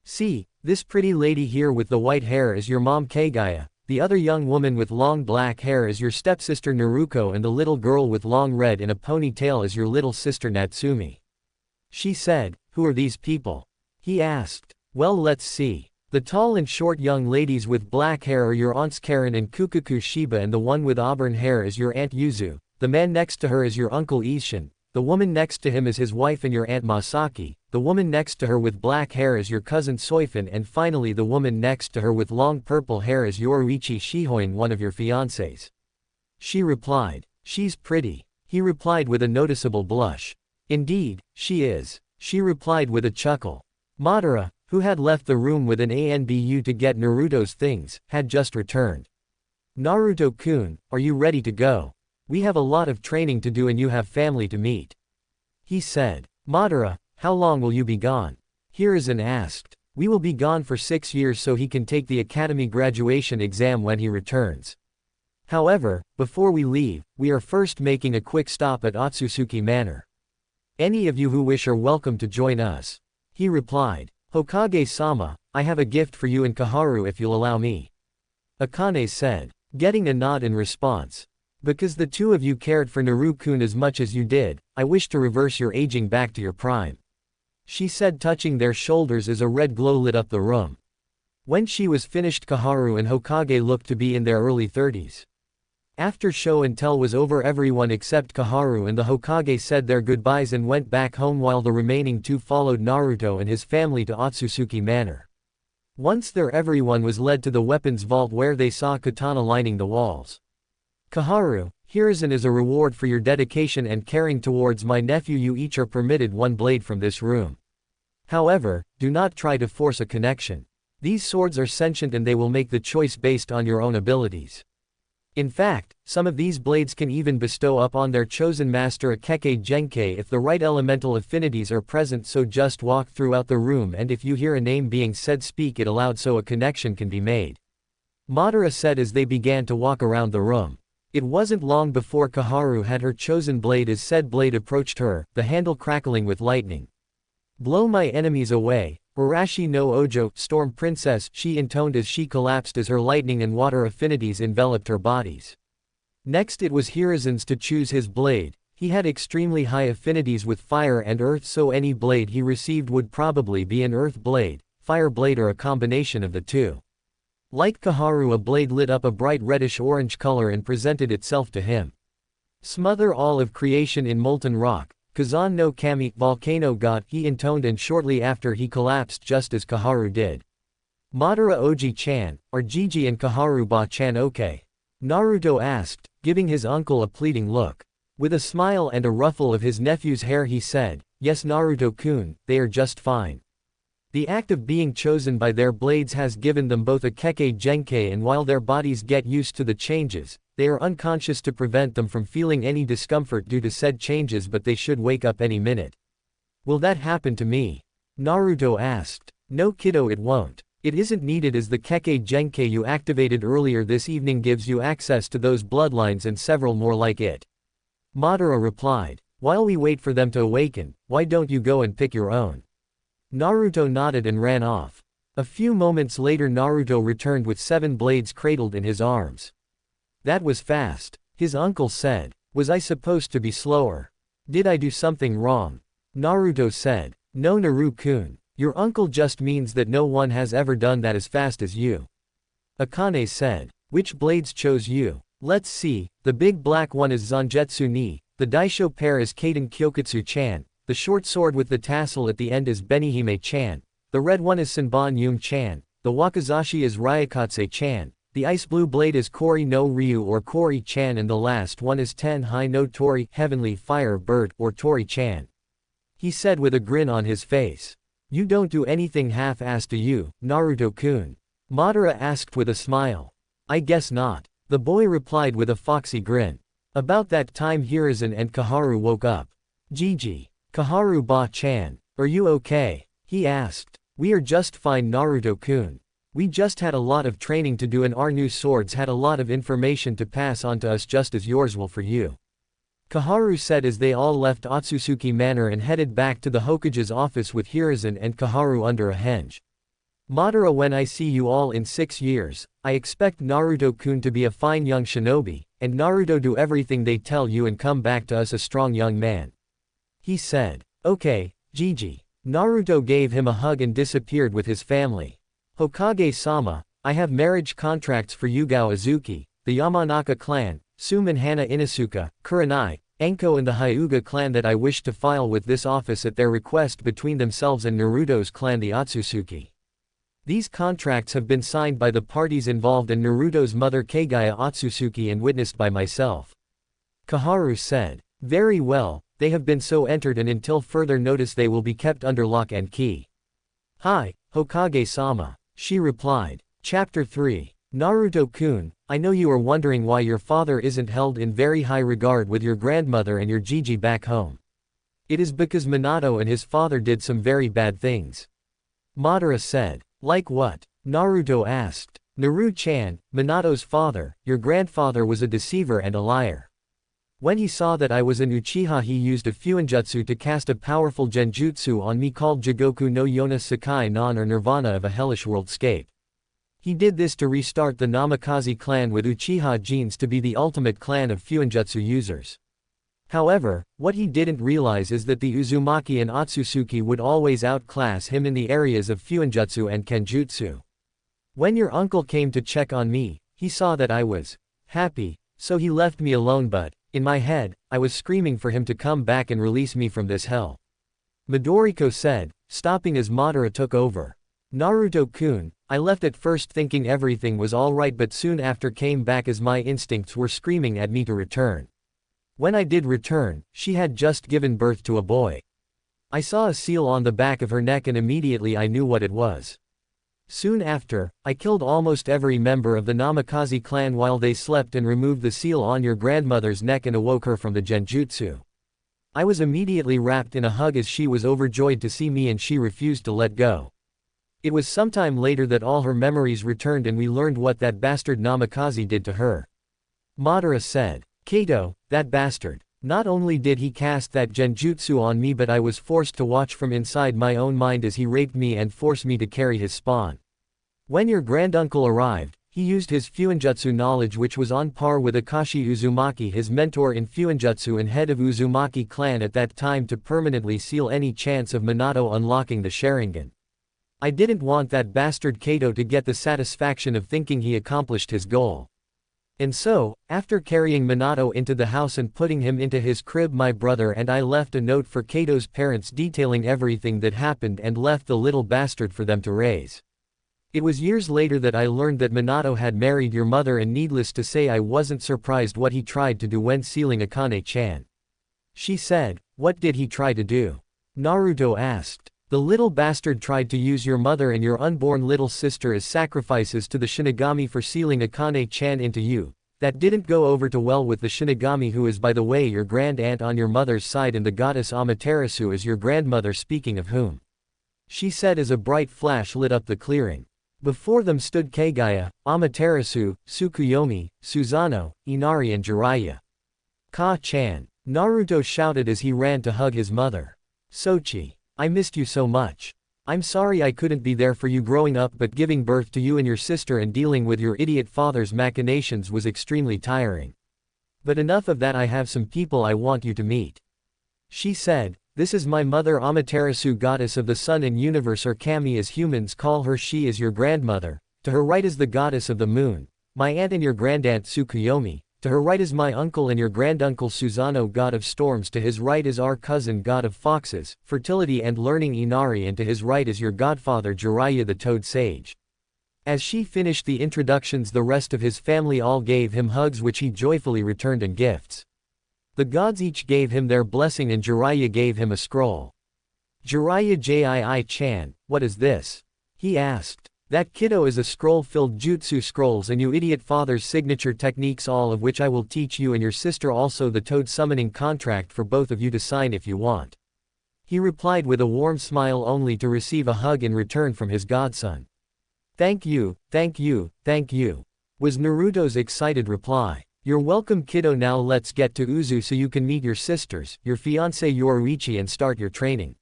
See, this pretty lady here with the white hair is your mom Kagaya, the other young woman with long black hair is your stepsister Naruko, and the little girl with long red in a ponytail is your little sister Natsumi. She said, who are these people? He asked. Well, let's see. The tall and short young ladies with black hair are your aunts Karen and Kukuku Shiba, and the one with auburn hair is your aunt Yuzu, the man next to her is your uncle Ishin. The woman next to him is his wife and your aunt Masaki, the woman next to her with black hair is your cousin Soifun, and finally the woman next to her with long purple hair is Yoruichi Shihoin, one of your fiancés. She replied. She's pretty. He replied with a noticeable blush. Indeed, she is. She replied with a chuckle. Madara, who had left the room with an ANBU to get Naruto's things, had just returned. Naruto-kun, are you ready to go? We have a lot of training to do and you have family to meet. He said. Madara, how long will you be gone? Hiruzen asked. We will be gone for 6 years so he can take the academy graduation exam when he returns. However, before we leave, we are first making a quick stop at Otsutsuki Manor. Any of you who wish are welcome to join us. He replied. Hokage-sama, I have a gift for you and Kaharu if you'll allow me. Akane said, getting a nod in response. Because the two of you cared for Naru-kun as much as you did, I wish to reverse your aging back to your prime. She said, touching their shoulders as a red glow lit up the room. When she was finished, Kaharu and Hokage looked to be in their early 30s. After show and tell was over, everyone except Kaharu and the Hokage said their goodbyes and went back home, while the remaining two followed Naruto and his family to Otsutsuki Manor. Once there, everyone was led to the weapons vault where they saw katana lining the walls. Kaharu, Hiruzen, as a reward for your dedication and caring towards my nephew, you each are permitted one blade from this room. However, do not try to force a connection. These swords are sentient and they will make the choice based on your own abilities. In fact, some of these blades can even bestow upon their chosen master a Kekkei Genkei if the right elemental affinities are present, so just walk throughout the room and if you hear a name being said, speak it aloud so a connection can be made. Madara said as they began to walk around the room. It wasn't long before Kaharu had her chosen blade as said blade approached her, the handle crackling with lightning. Blow my enemies away, Urashi no Ojo, Storm Princess, she intoned as she collapsed as her lightning and water affinities enveloped her bodies. Next it was Hiruzen's to choose his blade. He had extremely high affinities with fire and earth, so any blade he received would probably be an earth blade, fire blade, or a combination of the two. Like Kaharu, a blade lit up a bright reddish-orange color and presented itself to him. Smother all of creation in molten rock, Kazan no Kami, volcano god, he intoned, and shortly after he collapsed just as Kaharu did. Madara Oji-chan, are Gigi and Kaharu-ba-chan okay? Naruto asked, giving his uncle a pleading look. With a smile and a ruffle of his nephew's hair he said, "Yes Naruto-kun, they are just fine. The act of being chosen by their blades has given them both a kekkei genkei, and while their bodies get used to the changes, they are unconscious to prevent them from feeling any discomfort due to said changes, but they should wake up any minute." "Will that happen to me?" Naruto asked. "No kiddo, it won't. It isn't needed, as the kekkei genkei you activated earlier this evening gives you access to those bloodlines and several more like it." Madara replied. "While we wait for them to awaken, why don't you go and pick your own?" Naruto nodded and ran off. A few moments later Naruto returned with 7 blades cradled in his arms. "That was fast," his uncle said. "Was I supposed to be slower? Did I do something wrong?" Naruto said. "No Naru-kun. Your uncle just means that no one has ever done that as fast as you." Akane said. "Which blades chose you?" "Let's see, the big black one is Zangetsu ni, the Daisho pair is Kaden Kyokutsu-chan, the short sword with the tassel at the end is Benihime-chan, the red one is Senbon Yum-chan, the Wakizashi is Ryakatse-chan, the ice blue blade is Kori no Ryu or Kori-chan, and the last one is Ten Hai no Tori, Heavenly Fire Bird, or Tori-chan," he said with a grin on his face. "You don't do anything half-assed, do you, Naruto-kun?" Madara asked with a smile. "I guess not," the boy replied with a foxy grin. About that time Hiruzen and Kaharu woke up. "Gigi. Kaharu ba-chan. Are you okay?" he asked. "We are just fine Naruto-kun. We just had a lot of training to do and our new swords had a lot of information to pass on to us, just as yours will for you," Kaharu said as they all left Otsutsuki Manor and headed back to the Hokage's office with Hiruzen and Kaharu under a henge. "Madara, when I see you all in 6 years, I expect Naruto-kun to be a fine young shinobi, and Naruto do everything they tell you and come back to us a strong young man," he said. "Okay, Gigi." Naruto gave him a hug and disappeared with his family. "Hokage-sama, I have marriage contracts for Yugao Azuki, the Yamanaka clan, Suman Hana Inosuka, Kurenai, Enko and the Hyuga clan that I wish to file with this office at their request between themselves and Naruto's clan the Otsutsuki. These contracts have been signed by the parties involved and Naruto's mother Kagaya Otsutsuki and witnessed by myself," Kaharu said. "Very well, they have been so entered and until further notice they will be kept under lock and key." "Hi, Hokage-sama," she replied. Chapter 3. Naruto-kun, I know you are wondering why your father isn't held in very high regard with your grandmother and your Gigi back home. It is because Minato and his father did some very bad things," Madara said. "Like what?" Naruto asked. "Naru-chan, Minato's father, your grandfather, was a deceiver and a liar. When he saw that I was an Uchiha, he used a fuinjutsu to cast a powerful genjutsu on me called Jigoku no Yona Sakai non, or Nirvana of a hellish worldscape. He did this to restart the Namikaze clan with Uchiha genes to be the ultimate clan of fuinjutsu users. However, what he didn't realize is that the Uzumaki and Otsutsuki would always outclass him in the areas of fuinjutsu and kenjutsu. When your uncle came to check on me, he saw that I was happy, so he left me alone, but, in my head, I was screaming for him to come back and release me from this hell," Midoriko said, stopping as Madara took over. "Naruto-kun, I left at first thinking everything was alright, but soon after came back as my instincts were screaming at me to return. When I did return, she had just given birth to a boy. I saw a seal on the back of her neck and immediately I knew what it was. Soon after, I killed almost every member of the Namikaze clan while they slept and removed the seal on your grandmother's neck and awoke her from the genjutsu. I was immediately wrapped in a hug as she was overjoyed to see me and she refused to let go. It was sometime later that all her memories returned and we learned what that bastard Namikaze did to her," Madara said. "Kato, that bastard. Not only did he cast that genjutsu on me, but I was forced to watch from inside my own mind as he raped me and forced me to carry his spawn. When your granduncle arrived, he used his fuinjutsu knowledge, which was on par with Akashi Uzumaki, his mentor in fuinjutsu and head of Uzumaki clan at that time, to permanently seal any chance of Minato unlocking the Sharingan. I didn't want that bastard Kato to get the satisfaction of thinking he accomplished his goal. And so, after carrying Minato into the house and putting him into his crib, my brother and I left a note for Kato's parents detailing everything that happened and left the little bastard for them to raise. It was years later that I learned that Minato had married your mother, and needless to say I wasn't surprised what he tried to do when sealing Akane-chan. She said, "What did he try to do?" Naruto asked. "The little bastard tried to use your mother and your unborn little sister as sacrifices to the Shinigami for sealing Akane-chan into you. That didn't go over too well with the Shinigami, who is by the way your grand-aunt on your mother's side, and the goddess Amaterasu is your grandmother, speaking of whom," she said as a bright flash lit up the clearing. Before them stood Kagaya, Amaterasu, Tsukuyomi, Susanoo, Inari and Jiraiya. "Ka-chan," Naruto shouted as he ran to hug his mother. "Sochi, I missed you so much. I'm sorry I couldn't be there for you growing up, but giving birth to you and your sister and dealing with your idiot father's machinations was extremely tiring. But enough of that, I have some people I want you to meet," she said. "This is my mother Amaterasu, goddess of the sun and universe, or Kami as humans call her. She is your grandmother. To her right is the goddess of the moon, my aunt, and your grandaunt Tsukuyomi. To her right is my uncle and your granduncle Susanoo, god of storms. To his right is our cousin, god of foxes, fertility and learning, Inari, and to his right is your godfather Jiraiya, the toad sage." As she finished the introductions, the rest of his family all gave him hugs, which he joyfully returned, and gifts. The gods each gave him their blessing, and Jiraiya gave him a scroll. "Jiraiya Jii-chan, what is this?" he asked. "That kiddo is a scroll-filled jutsu scrolls and you idiot father's signature techniques, all of which I will teach you and your sister, also the toad summoning contract for both of you to sign if you want," he replied with a warm smile, only to receive a hug in return from his godson. "Thank you, thank you, thank you," was Naruto's excited reply. "You're welcome, kiddo. Now let's get to Uzu so you can meet your sisters, your fiancé Yoruichi, and start your training,"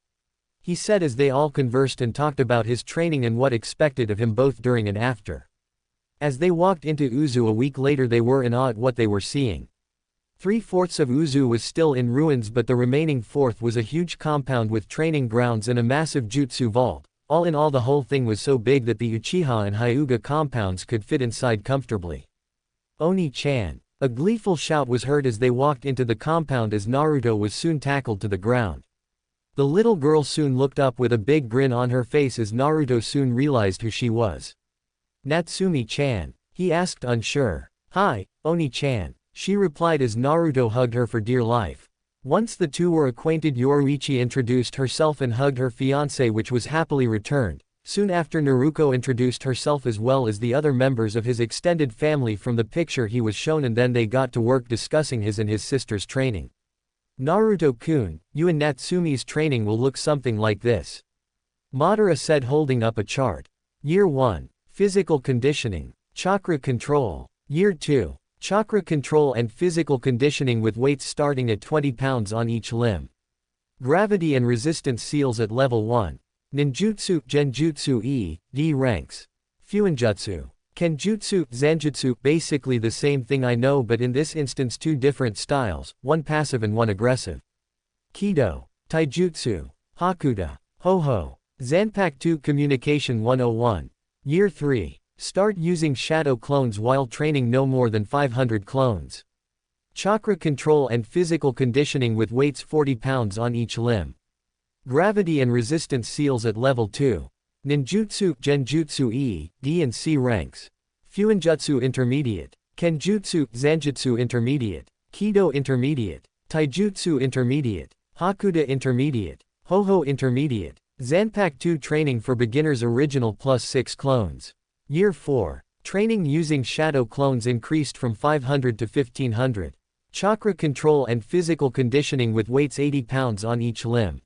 he said as they all conversed and talked about his training and what expected of him both during and after. As they walked into Uzu a week later, they were in awe at what they were seeing. 3/4 of Uzu was still in ruins, but the remaining fourth was a huge compound with training grounds and a massive jutsu vault. All in all, the whole thing was so big that the Uchiha and Hyuga compounds could fit inside comfortably. "Oni-chan!" A gleeful shout was heard as they walked into the compound, as Naruto was soon tackled to the ground. The little girl soon looked up with a big grin on her face as Naruto soon realized who she was. "Natsumi-chan?" he asked, unsure. "Hi, Oni-chan," she replied as Naruto hugged her for dear life. Once the two were acquainted, Yoruichi introduced herself and hugged her fiancé, which was happily returned. Soon after, Naruto introduced herself as well as the other members of his extended family from the picture he was shown, and then they got to work discussing his and his sister's training. "Naruto-kun, you and Natsumi's training will look something like this," Madara said, holding up a chart. Year 1. Physical conditioning. Chakra control. Year 2. Chakra control and physical conditioning with weights starting at 20 pounds on each limb. Gravity and resistance seals at level 1. Ninjutsu, genjutsu E.D. ranks. Fuinjutsu. Kenjutsu, Zanjutsu, basically the same thing I know, but in this instance two different styles, one passive and one aggressive. Kido. Taijutsu. Hakuda. Ho-ho. Zanpakuto Communication 101. Year 3. Start using shadow clones while training, no more than 500 clones. Chakra control and physical conditioning with weights 40 pounds on each limb. Gravity and resistance seals at level 2. Ninjutsu, Genjutsu E.D. and C ranks. Fuinjutsu Intermediate. Kenjutsu, Zanjutsu Intermediate. Kido Intermediate. Taijutsu Intermediate. Hakuda Intermediate. Ho-ho Intermediate. Zanpakuto Training for Beginners Original plus 6 clones. Year 4. Training using shadow clones increased from 500 to 1500. Chakra control and physical conditioning with weights 80 pounds on each limb.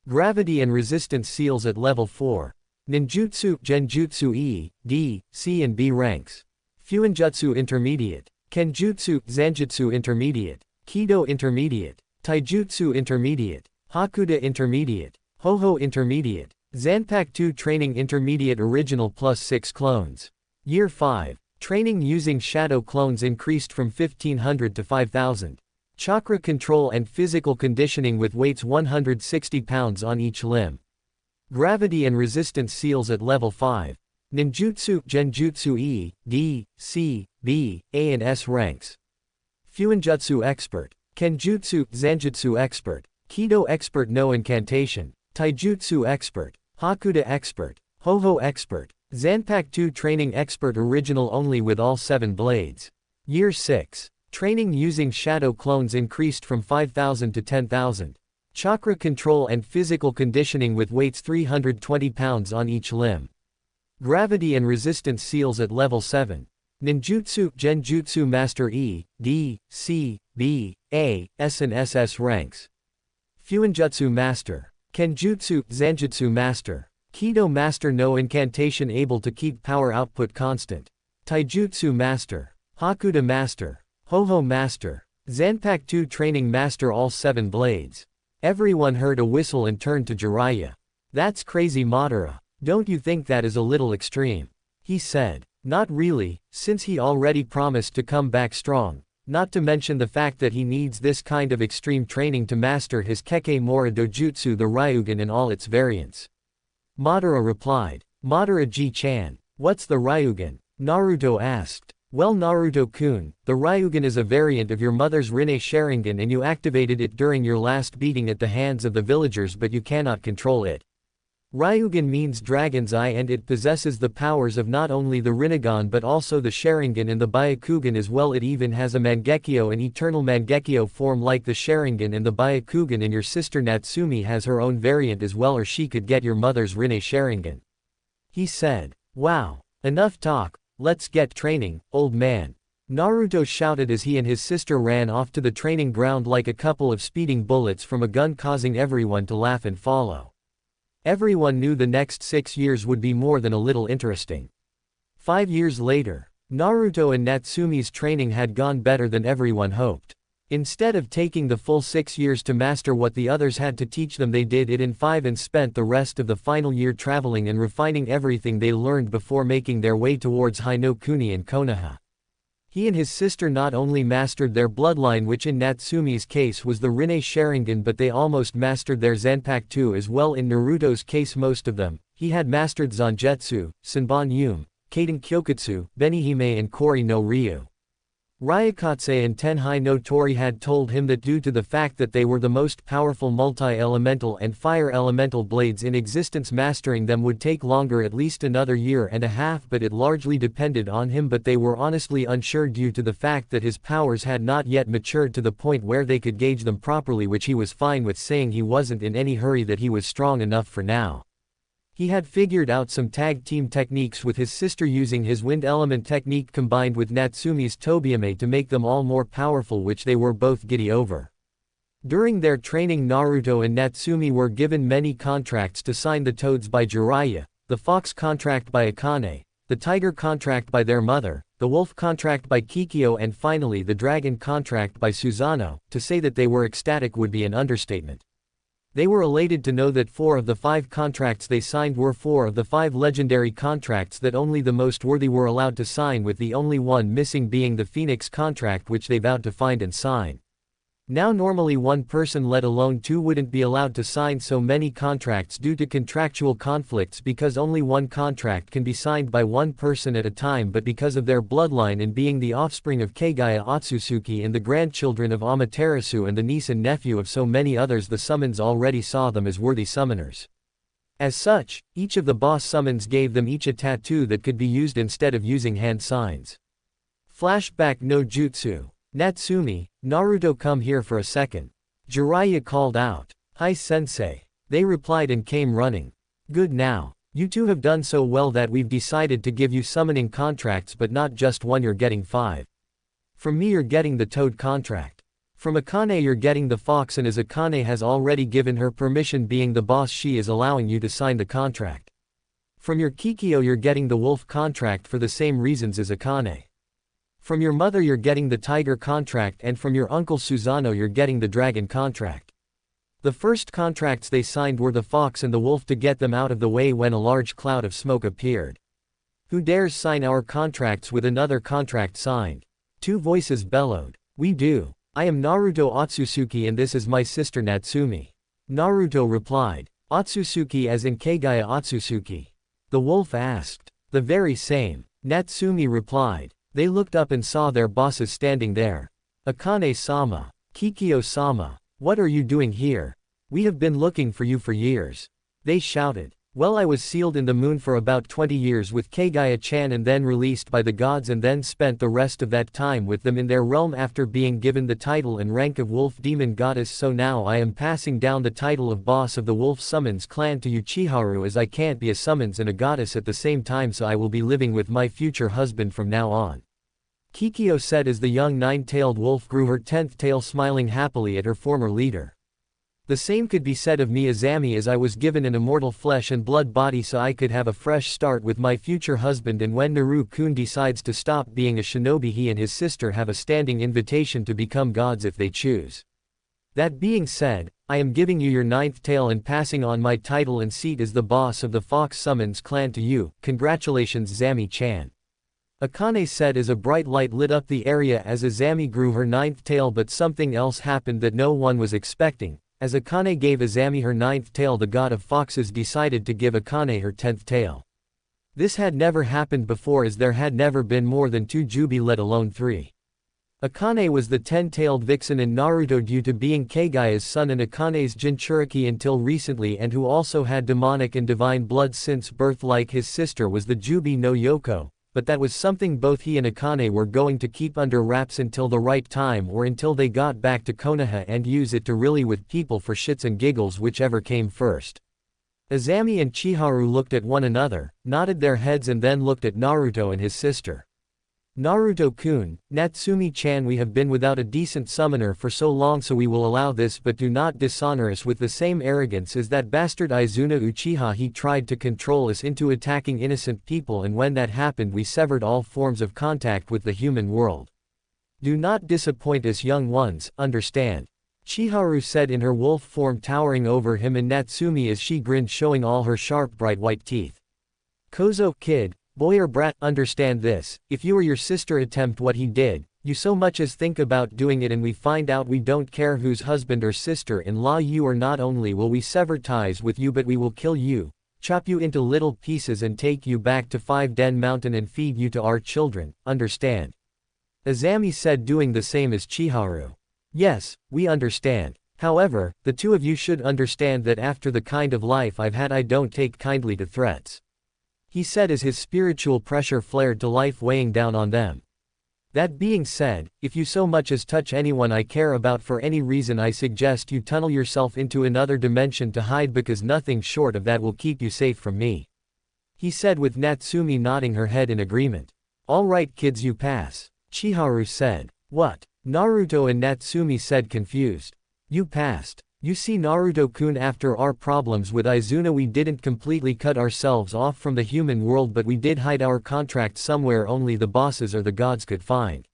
Gravity and resistance seals at level 4. Ninjutsu, Genjutsu E.D., C and B ranks. Fuinjutsu Intermediate. Kenjutsu, Zanjutsu Intermediate. Kido Intermediate. Taijutsu Intermediate. Hakuda Intermediate. Ho-ho Intermediate. Zanpakuto Training Intermediate Original plus 6 clones. Year 5. Training using shadow clones increased from 1500 to 5000. Chakra control and physical conditioning with weights 160 pounds on each limb. Gravity and resistance seals at level 5. Ninjutsu, Genjutsu E.D., C, B, A and S ranks. Fuinjutsu Expert. Kenjutsu, Zanjutsu Expert. Kido Expert No Incantation. Taijutsu Expert. Hakuda Expert. Ho-ho Expert. Zanpakuto 2 Training Expert Original only with all 7 blades. Year 6. Training using shadow clones increased from 5,000 to 10,000. Chakra control and physical conditioning with weights 320 pounds on each limb. Gravity and resistance seals at level 7. Ninjutsu, Genjutsu Master E, D, C, B, A, S and SS ranks. Fuinjutsu Master. Kenjutsu, Zanjutsu Master. Kido Master no incantation able to keep power output constant. Taijutsu Master. Hakuda Master. Ho-Ho Master. Zanpakuto 2 Training Master all 7 blades. Everyone heard a whistle and turned to Jiraiya. That's crazy Madara. Don't you think that is a little extreme? He said. Not really, since he already promised to come back strong. Not to mention the fact that he needs this kind of extreme training to master his Kekemora Dojutsu the Ryugan in all its variants. Madara replied. Madara G-chan. What's the Ryugan? Naruto asked. Well Naruto-kun, the Ryugan is a variant of your mother's Rinne Sharingan and you activated it during your last beating at the hands of the villagers but you cannot control it. Ryugan means Dragon's Eye and it possesses the powers of not only the Rinnegan but also the Sharingan and the Byakugan as well. It even has a Mangekyo and Eternal Mangekyo form like the Sharingan and the Byakugan, and your sister Natsumi has her own variant as well, or she could get your mother's Rinne Sharingan. He said. Wow. Enough talk, let's get training, old man. Naruto shouted as he and his sister ran off to the training ground like a couple of speeding bullets from a gun, causing everyone to laugh and follow. Everyone knew the next 6 years would be more than a little interesting. 5 years later, Naruto and Natsumi's training had gone better than everyone hoped. Instead of taking the full 6 years to master what the others had to teach them, they did it in 5 and spent the rest of the final year traveling and refining everything they learned before making their way towards Hinokuni and Konoha. He and his sister not only mastered their bloodline, which in Natsumi's case was the Rinne Sharingan, but they almost mastered their Zanpakuto as well. In Naruto's case most of them, he had mastered Zangetsu, Senbon Yume, Kaden Kyokutsu, Benihime and Kori no Ryu. Ryukatse and Tenhai no Tori had told him that due to the fact that they were the most powerful multi-elemental and fire elemental blades in existence, mastering them would take longer, at least another year and a half, but it largely depended on him. But they were honestly unsure due to the fact that his powers had not yet matured to the point where they could gauge them properly, which he was fine with, saying he wasn't in any hurry, that he was strong enough for now. He had figured out some tag team techniques with his sister, using his wind element technique combined with Natsumi's Tobiyame to make them all more powerful, which they were both giddy over. During their training, Naruto and Natsumi were given many contracts to sign: the Toads by Jiraiya, the Fox contract by Akane, the Tiger contract by their mother, the Wolf contract by Kikyo, and finally the Dragon contract by Susanoo. To say that they were ecstatic would be an understatement. They were elated to know that 4 of the 5 contracts they signed were 4 of the 5 legendary contracts that only the most worthy were allowed to sign, with the only one missing being the Phoenix contract, which they vowed to find and sign. Now normally one person, let alone 2, wouldn't be allowed to sign so many contracts due to contractual conflicts, because only one contract can be signed by one person at a time. But because of their bloodline and being the offspring of Kagaya Otsutsuki and the grandchildren of Amaterasu and the niece and nephew of so many others, the summons already saw them as worthy summoners. As such, each of the boss summons gave them each a tattoo that could be used instead of using hand signs. Flashback no Jutsu. Natsumi, Naruto, come here for a second. Jiraiya called out. Hi sensei. They replied and came running. Good, now. You two have done so well that we've decided to give you summoning contracts, but not just one, you're getting 5. From me you're getting the Toad contract. From Akane you're getting the Fox, and as Akane has already given her permission, being the boss, she is allowing you to sign the contract. From your Kikyo you're getting the Wolf contract for the same reasons as Akane. From your mother you're getting the Tiger contract, and from your uncle Susanoo you're getting the Dragon contract. The first contracts they signed were the Fox and the Wolf to get them out of the way when a large cloud of smoke appeared. Who dares sign our contracts with another contract signed? 2 voices bellowed. We do. I am Naruto Otsutsuki and this is my sister Natsumi. Naruto replied. Otsutsuki as in Kagaya Otsutsuki? The Wolf asked. The very same. Natsumi replied. They looked up and saw their bosses standing there. Akane-sama. Kikyo-sama. What are you doing here? We have been looking for you for years. They shouted. Well, I was sealed in the moon for about 20 years with Kagaya-chan and then released by the gods and then spent the rest of that time with them in their realm after being given the title and rank of wolf demon goddess, so now I am passing down the title of boss of the wolf summons clan to Uchiharu, as I can't be a summons and a goddess at the same time, so I will be living with my future husband from now on. Kikyo said as the young nine-tailed wolf grew her 10th tail, smiling happily at her former leader. The same could be said of me, Azami, as I was given an immortal flesh and blood body so I could have a fresh start with my future husband, and when Naru-kun decides to stop being a shinobi, he and his sister have a standing invitation to become gods if they choose. That being said, I am giving you your 9th tail and passing on my title and seat as the boss of the Fox Summons clan to you. Congratulations, Zami-chan. Akane said as a bright light lit up the area as Azami grew her 9th tail, but something else happened that no one was expecting. As Akane gave Azami her 9th tail, the god of foxes decided to give Akane her 10th tail. This had never happened before, as there had never been more than 2 Jubi, let alone 3. Akane was the 10-tailed vixen in Naruto due to being Kagaya's son and Akane's jinchūriki until recently, and who also had demonic and divine blood since birth like his sister was the Jubi no Yoko. But that was something both he and Akane were going to keep under wraps until the right time, or until they got back to Konoha and use it to really with people for shits and giggles, whichever came first. Azami and Chiharu looked at one another, nodded their heads, and then looked at Naruto and his sister. Naruto-kun, Natsumi-chan, we have been without a decent summoner for so long, so we will allow this, but do not dishonor us with the same arrogance as that bastard Izuna Uchiha. He tried to control us into attacking innocent people, and when that happened we severed all forms of contact with the human world. Do not disappoint us, young ones, understand? Chiharu said in her wolf form, towering over him and Natsumi as she grinned, showing all her sharp bright white teeth. Kozo, kid, boy or brat, understand this: if you or your sister attempt what he did, you so much as think about doing it, and we find out we don't care whose husband or sister-in-law you are, not only will we sever ties with you, but we will kill you, chop you into little pieces, and take you back to 5-Den Mountain and feed you to our children, understand? Azami said, doing the same as Chiharu. Yes, we understand. However, the two of you should understand that after the kind of life I've had, I don't take kindly to threats. He said as his spiritual pressure flared to life, weighing down on them. That being said, if you so much as touch anyone I care about for any reason, I suggest you tunnel yourself into another dimension to hide, because nothing short of that will keep you safe from me. He said, with Natsumi nodding her head in agreement. All right kids, you pass. Chiharu said. What? Naruto and Natsumi said, confused. You passed. You see, Naruto-kun, after our problems with Izuna, we didn't completely cut ourselves off from the human world, but we did hide our contract somewhere only the bosses or the gods could find.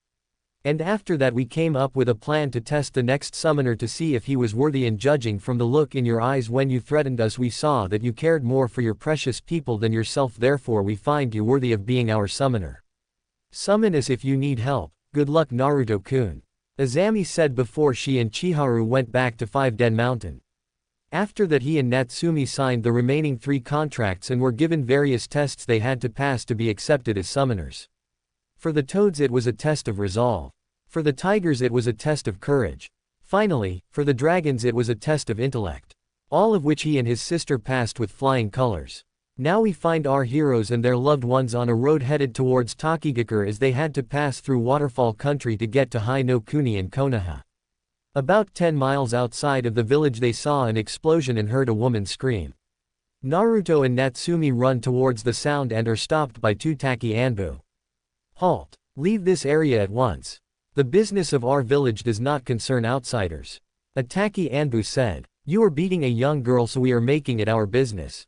And after that we came up with a plan to test the next summoner to see if he was worthy, and judging from the look in your eyes when you threatened us, we saw that you cared more for your precious people than yourself, therefore we find you worthy of being our summoner. Summon us if you need help. Good luck, Naruto-kun. Azami said before she and Chiharu went back to 5-Den Mountain. After that he and Natsumi signed the remaining 3 contracts and were given various tests they had to pass to be accepted as summoners. For the toads it was a test of resolve. For the tigers it was a test of courage. Finally, for the dragons it was a test of intellect. All of which he and his sister passed with flying colors. Now we find our heroes and their loved ones on a road headed towards Takigakure, as they had to pass through Waterfall Country to get to Hai no Kuni and Konoha. About 10 miles outside of the village they saw an explosion and heard a woman scream. Naruto and Natsumi run towards the sound and are stopped by 2 Taki Anbu. Halt! Leave this area at once. The business of our village does not concern outsiders. A Taki Anbu said. You are beating a young girl, so we are making it our business.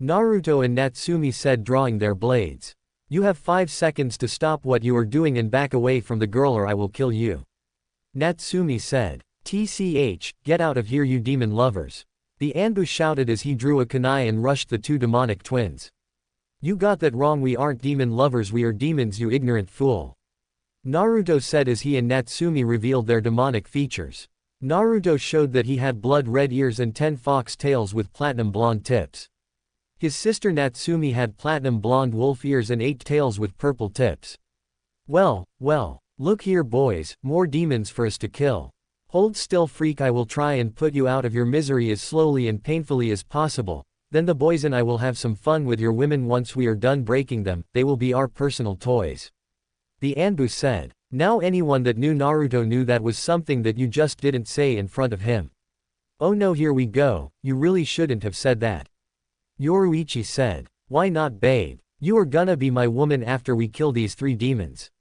Naruto and Natsumi said, drawing their blades. You have 5 seconds to stop what you are doing and back away from the girl, or I will kill you. Natsumi said. TCH, get out of here, you demon lovers. The Anbu shouted as he drew a kunai and rushed the 2 demonic twins. You got that wrong, we aren't demon lovers, we are demons, you ignorant fool. Naruto said as he and Natsumi revealed their demonic features. Naruto showed that he had blood red ears and 10 fox tails with platinum blonde tips. His sister Natsumi had platinum blonde wolf ears and 8 tails with purple tips. Well, look here boys, more demons for us to kill. Hold still, freak, I will try and put you out of your misery as slowly and painfully as possible. Then the boys and I will have some fun with your women once we are done breaking them, they will be our personal toys. The Anbu said. Now anyone that knew Naruto knew that was something that you just didn't say in front of him. Oh no, here we go, you really shouldn't have said that. Yoruichi said. Why not, babe? You are gonna be my woman after we kill these 3 demons.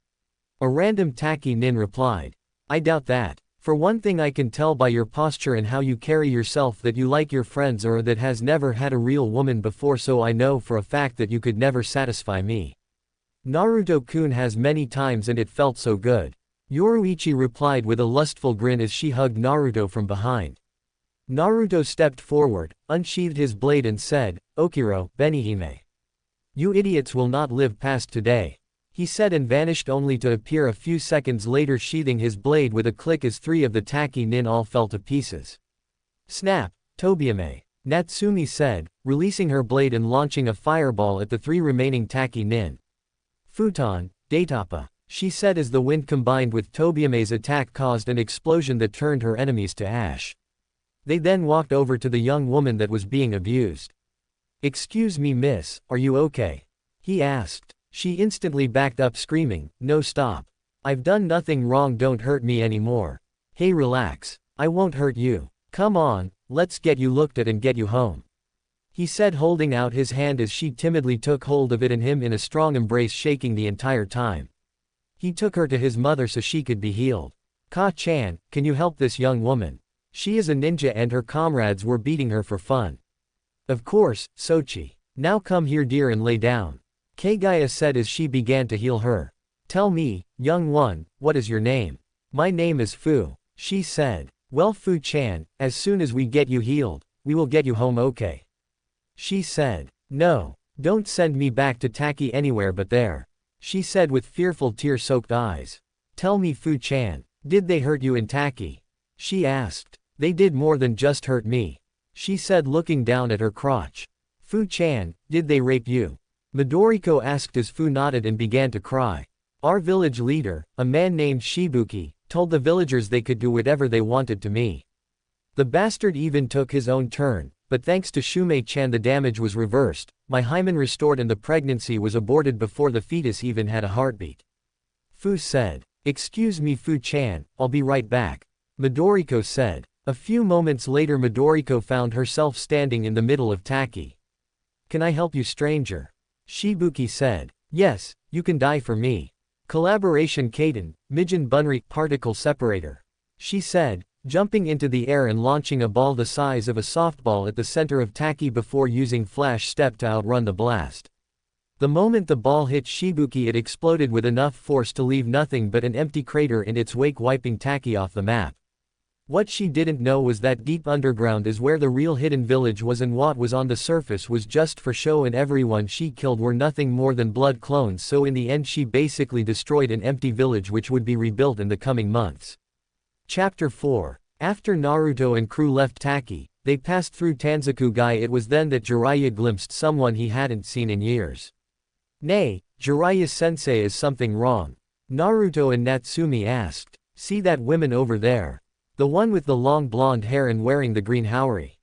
A random Taki nin replied. I doubt that. For one thing, I can tell by your posture and how you carry yourself that you like your friends or that has never had a real woman before, so I know for a fact that you could never satisfy me. Naruto-kun has many times and it felt so good. Yoruichi replied with a lustful grin as she hugged Naruto from behind. Naruto stepped forward, unsheathed his blade and said, Okiro, Benihime. You idiots will not live past today. He said and vanished only to appear a few seconds later sheathing his blade with a click as 3 of the Taki nin all fell to pieces. Snap, Tobiame. Natsumi said, releasing her blade and launching a fireball at the 3 remaining Taki nin. Futon, Datapa, she said as the wind combined with Tobiame's attack caused an explosion that turned her enemies to ash. They then walked over to the young woman that was being abused. Excuse me, miss, are you okay? He asked. She instantly backed up screaming, no, stop. I've done nothing wrong, don't hurt me anymore. Hey, relax. I won't hurt you. Come on, let's get you looked at and get you home. He said, holding out his hand as she timidly took hold of it and him in a strong embrace, shaking the entire time. He took her to his mother so she could be healed. Ka-chan, can you help this young woman? She is a ninja and her comrades were beating her for fun. Of course, Sochi. Now come here dear and lay down. Kagaya said as she began to heal her. Tell me, young one, what is your name? My name is Fu, she said. Well, Fu-chan, as soon as we get you healed, we will get you home, okay? She said. No, don't send me back to Taki anywhere but there. She said with fearful tear-soaked eyes. Tell me, Fu-chan, did they hurt you in Taki? She asked. They did more than just hurt me. She said looking down at her crotch. Fu-chan, did they rape you? Midoriko asked as Fu nodded and began to cry. Our village leader, a man named Shibuki, told the villagers they could do whatever they wanted to me. The bastard even took his own turn, but thanks to Shumei-chan the damage was reversed, my hymen restored and the pregnancy was aborted before the fetus even had a heartbeat. Fu said. Excuse me, Fu-chan, I'll be right back. Midoriko said. A few moments later Midoriko found herself standing in the middle of Taki. Can I help you, stranger? Shibuki said. Yes, you can die for me. Collaboration Kaden, Mijin Bunri, particle separator. She said, jumping into the air and launching a ball the size of a softball at the center of Taki before using flash step to outrun the blast. The moment the ball hit Shibuki it exploded with enough force to leave nothing but an empty crater in its wake, wiping Taki off the map. What she didn't know was that deep underground is where the real hidden village was, and what was on the surface was just for show, and everyone she killed were nothing more than blood clones, so in the end she basically destroyed an empty village which would be rebuilt in the coming months. Chapter 4. After Naruto and crew left Taki, they passed through Tanzaku-gai. It was then that Jiraiya glimpsed someone he hadn't seen in years. Nay, Jiraiya-sensei, is something wrong? Naruto and Natsumi asked. See that woman over there? The one with the long blonde hair and wearing the green haori.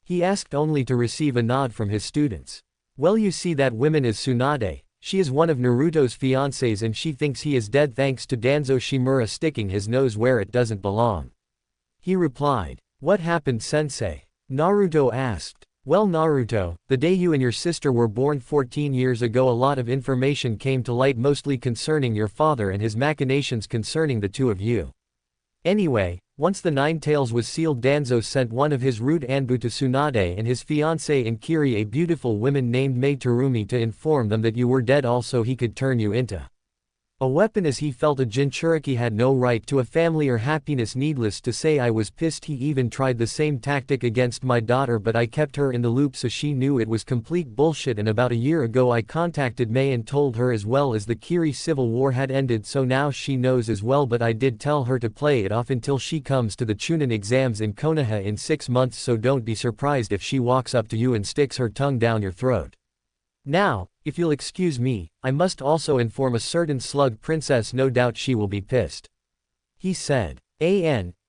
He asked only to receive a nod from his students. Well, you see, that woman is Tsunade. She is one of Naruto's fiancées and she thinks he is dead thanks to Danzo Shimura sticking his nose where it doesn't belong. He replied. What happened, sensei? Naruto asked. Well, Naruto, the day you and your sister were born 14 years ago a lot of information came to light, mostly concerning your father and his machinations concerning the two of you. Anyway, once the Nine Tails was sealed, Danzo sent one of his rude Anbu to Tsunade and his fiancée in Kiri, a beautiful woman named Mei Terumi, to inform them that you were dead, also he could turn you into a weapon, as he felt a jinchūriki had no right to a family or happiness. Needless to say, I was pissed. He even tried the same tactic against my daughter, but I kept her in the loop so she knew it was complete bullshit, and about a year ago I contacted Mei and told her as well as the Kiri civil war had ended, so now she knows as well, but I did tell her to play it off until she comes to the Chunin exams in Konoha in 6 months, so don't be surprised if she walks up to you and sticks her tongue down your throat. Now, if you'll excuse me, I must also inform a certain slug princess, no doubt she will be pissed. He said.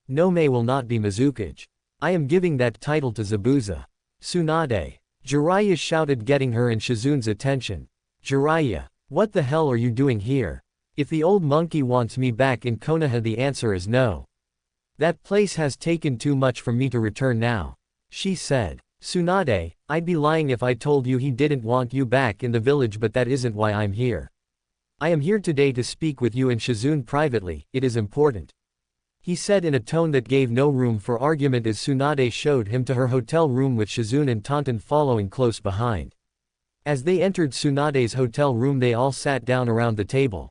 No, Mei will not be Mizukage. I am giving that title to Zabuza. Tsunade. Jiraiya shouted, getting her and Shizune's attention. Jiraiya, what the hell are you doing here? If the old monkey wants me back in Konoha, the answer is no. That place has taken too much for me to return now. She said. Tsunade, I'd be lying if I told you he didn't want you back in the village, but that isn't why I'm here. I am here today to speak with you and Shizune privately, it is important. He said in a tone that gave no room for argument as Tsunade showed him to her hotel room with Shizune and Tonton following close behind. As they entered Tsunade's hotel room, they all sat down around the table.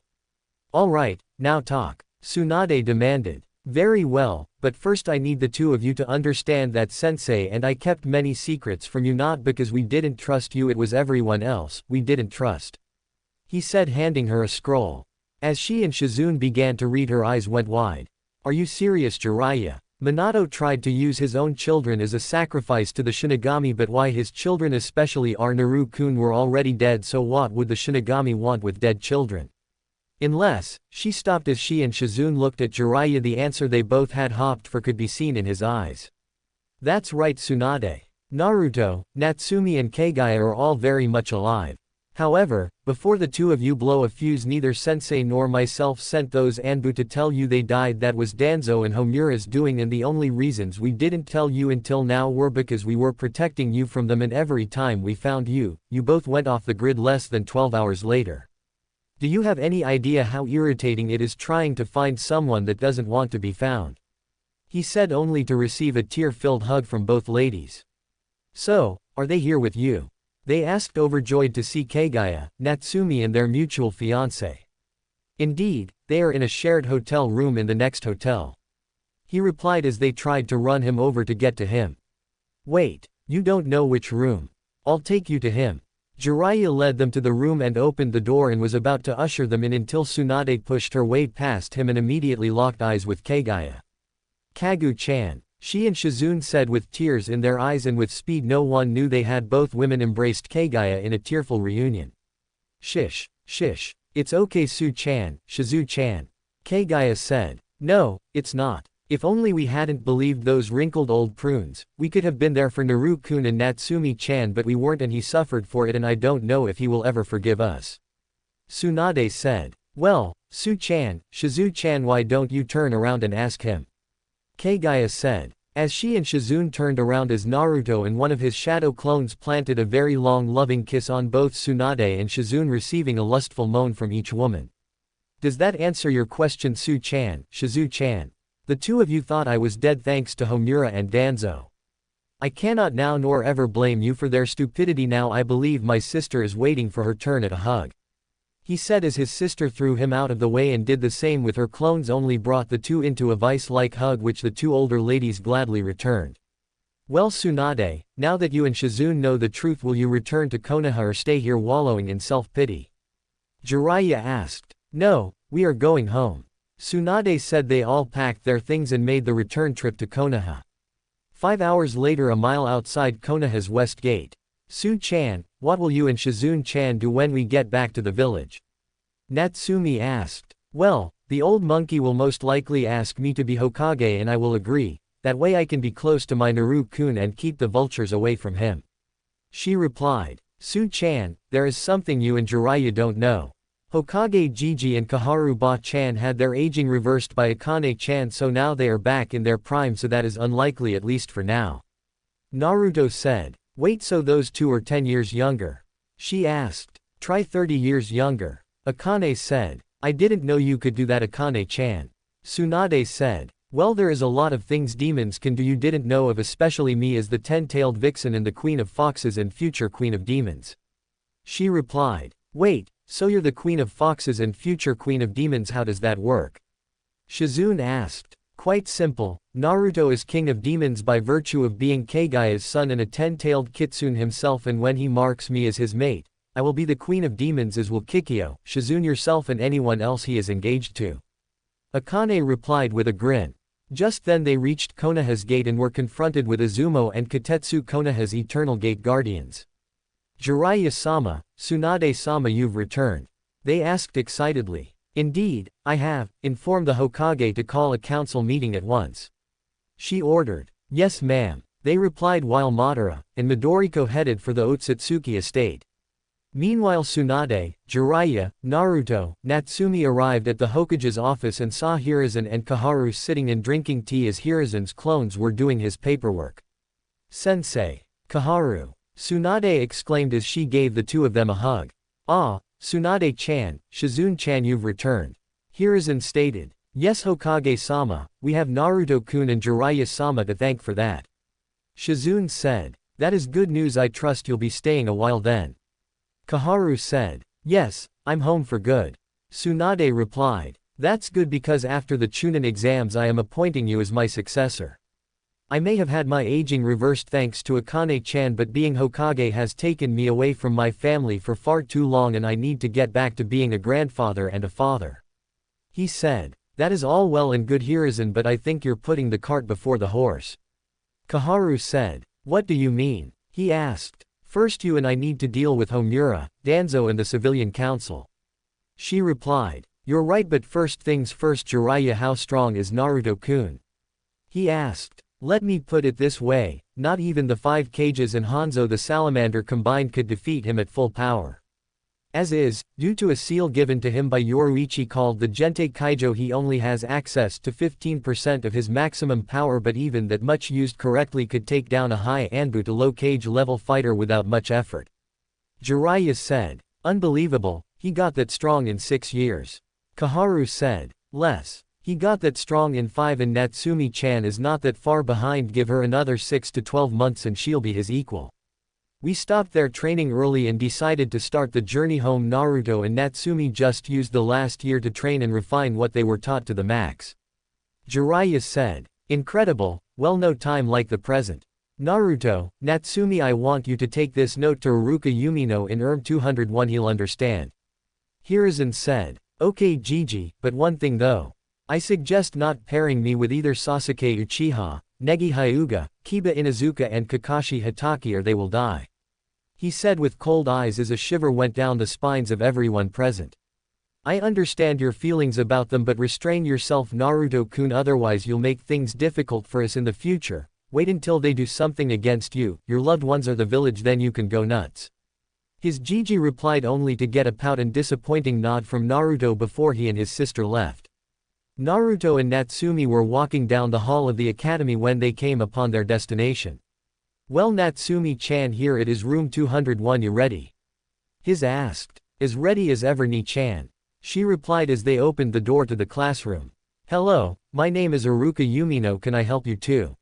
All right, now talk, Tsunade demanded. Very well, but first I need the two of you to understand that Sensei and I kept many secrets from you, not because we didn't trust you, it was everyone else we didn't trust. He said, handing her a scroll. As she and Shizune began to read, her eyes went wide. Are you serious, Jiraiya? Minato tried to use his own children as a sacrifice to the Shinigami, but why his children, especially our Naru-kun, were already dead, so what would the Shinigami want with dead children? Unless, she stopped as she and Shizune looked at Jiraiya. The answer they both had hoped for could be seen in his eyes. That's right, Tsunade. Naruto, Natsumi and Kagaya are all very much alive. However, before the two of you blow a fuse, neither Sensei nor myself sent those Anbu to tell you they died. That was Danzo and Homura's doing, and the only reasons we didn't tell you until now were because we were protecting you from them, and every time we found you, you both went off the grid less than 12 hours later. Do you have any idea how irritating it is trying to find someone that doesn't want to be found? He said, only to receive a tear-filled hug from both ladies. So, are they here with you? They asked, overjoyed to see Kagaya, Natsumi and their mutual fiancé. Indeed, they are in a shared hotel room in the next hotel. He replied as they tried to run him over to get to him. Wait, you don't know which room? I'll take you to him. Jiraiya led them to the room and opened the door and was about to usher them in until Tsunade pushed her way past him and immediately locked eyes with Kagaya. Kagu-chan, she and Shizune said with tears in their eyes, and with speed no one knew they had both women embraced Kagaya in a tearful reunion. Shish, shish, it's okay Su-chan, Shizu-chan. Kagaya said. No, it's not. If only we hadn't believed those wrinkled old prunes, we could have been there for Naru-kun and Natsumi-chan, but we weren't, and he suffered for it, and I don't know if he will ever forgive us. Tsunade said. Well, Su-chan, Shizu-chan, why don't you turn around and ask him? Kagaya said. As she and Shizune turned around, as Naruto and one of his shadow clones planted a very long loving kiss on both Tsunade and Shizune, receiving a lustful moan from each woman. Does that answer your question, Su-chan, Shizu-chan? The two of you thought I was dead thanks to Homura and Danzo. I cannot now nor ever blame you for their stupidity. Now I believe my sister is waiting for her turn at a hug. He said as his sister threw him out of the way and did the same with her clones, only brought the two into a vice-like hug, which the two older ladies gladly returned. Well, Tsunade, now that you and Shizune know the truth, will you return to Konoha or stay here wallowing in self-pity? Jiraiya asked. No, we are going home. Tsunade said. They all packed their things and made the return trip to Konoha. 5 hours later, a mile outside Konoha's west gate. Su-chan, what will you and Shizune-chan do when we get back to the village? Natsumi asked. Well, the old monkey will most likely ask me to be Hokage, and I will agree. That way I can be close to my Naru-kun and keep the vultures away from him. She replied. Su-chan, there is something you and Jiraiya don't know. Hokage Gigi and Kaharu Ba-chan had their aging reversed by Akane-chan, so now they are back in their prime, so that is unlikely, at least for now. Naruto said. Wait, so those two are 10 years younger? She asked. Try 30 years younger. Akane said. I didn't know you could do that, Akane-chan. Tsunade said. Well, there is a lot of things demons can do you didn't know of, especially me as the 10-tailed vixen and the Queen of Foxes and future Queen of Demons. She replied. Wait, so you're the Queen of Foxes and future Queen of Demons? How does that work? Shizune asked. Quite simple. Naruto is King of Demons by virtue of being Kagaya's son and a 10-tailed kitsune himself, and when he marks me as his mate, I will be the Queen of Demons, as will Kikyo, Shizune yourself, and anyone else he is engaged to. Akane replied with a grin. Just then they reached Konoha's gate and were confronted with Izumo and Katetsu, Konoha's Eternal Gate Guardians. Jiraiya-sama, Tsunade-sama, you've returned. They asked excitedly. Indeed, I have. Inform the Hokage to call a council meeting at once. She ordered. Yes, ma'am. They replied while Madara and Midoriko headed for the Otsutsuki estate. Meanwhile Tsunade, Jiraiya, Naruto, Natsumi arrived at the Hokage's office and saw Hiruzen and Koharu sitting and drinking tea as Hiruzen's clones were doing his paperwork. "Sensei. Koharu." Tsunade exclaimed as she gave the two of them a hug. "Ah, Tsunade-chan, Shizune-chan, you've returned." Hiruzen stated. "Yes, Hokage-sama, we have Naruto-kun and Jiraiya-sama to thank for that." Shizune said. "That is good news, I trust you'll be staying a while then." Koharu said. "Yes, I'm home for good." Tsunade replied. "That's good because after the Chunin exams I am appointing you as my successor. I may have had my aging reversed thanks to Akane-chan, but being Hokage has taken me away from my family for far too long and I need to get back to being a grandfather and a father." He said. "That is all well and good, Hiruzen, but I think you're putting the cart before the horse." Koharu said. "What do you mean?" he asked. "First you and I need to deal with Homura, Danzo and the civilian council." She replied. "You're right, but first things first, Jiraiya, how strong is Naruto-kun?" He asked. "Let me put it this way, not even the 5 Kages and Hanzo the Salamander combined could defeat him at full power. As is, due to a seal given to him by Yoruichi called the Gente Kaijo, he only has access to 15% of his maximum power, but even that much used correctly could take down a high Anbu to low Kage level fighter without much effort." Jiraiya said. "Unbelievable, he got that strong in 6 years." Koharu said. "Less. He got that strong in 5 and Natsumi-chan is not that far behind, give her another 6 to 12 months and she'll be his equal. We stopped their training early and decided to start the journey home. Naruto and Natsumi just used the last year to train and refine what they were taught to the max." Jiraiya said. "Incredible, well, no time like the present. Naruto, Natsumi, I want you to take this note to Iruka Yumino in 201, he'll understand." Hiruzen said. "Okay Gigi, but one thing though. I suggest not pairing me with either Sasuke Uchiha, Negi Hyuga, Kiba Inuzuka and Kakashi Hatake or they will die," he said with cold eyes as a shiver went down the spines of everyone present. "I understand your feelings about them, but restrain yourself, Naruto-kun, otherwise you'll make things difficult for us in the future. Wait until they do something against you, your loved ones or the village, then you can go nuts." His Gigi replied only to get a pout and disappointing nod from Naruto before he and his sister left. Naruto and Natsumi were walking down the hall of the academy when they came upon their destination. "Well, Natsumi-chan, here it is, room 201, you ready?" His asked. "As ready as ever, Ni-chan," she replied as they opened the door to the classroom. "Hello, my name is Iruka Yumino, can I help you too?"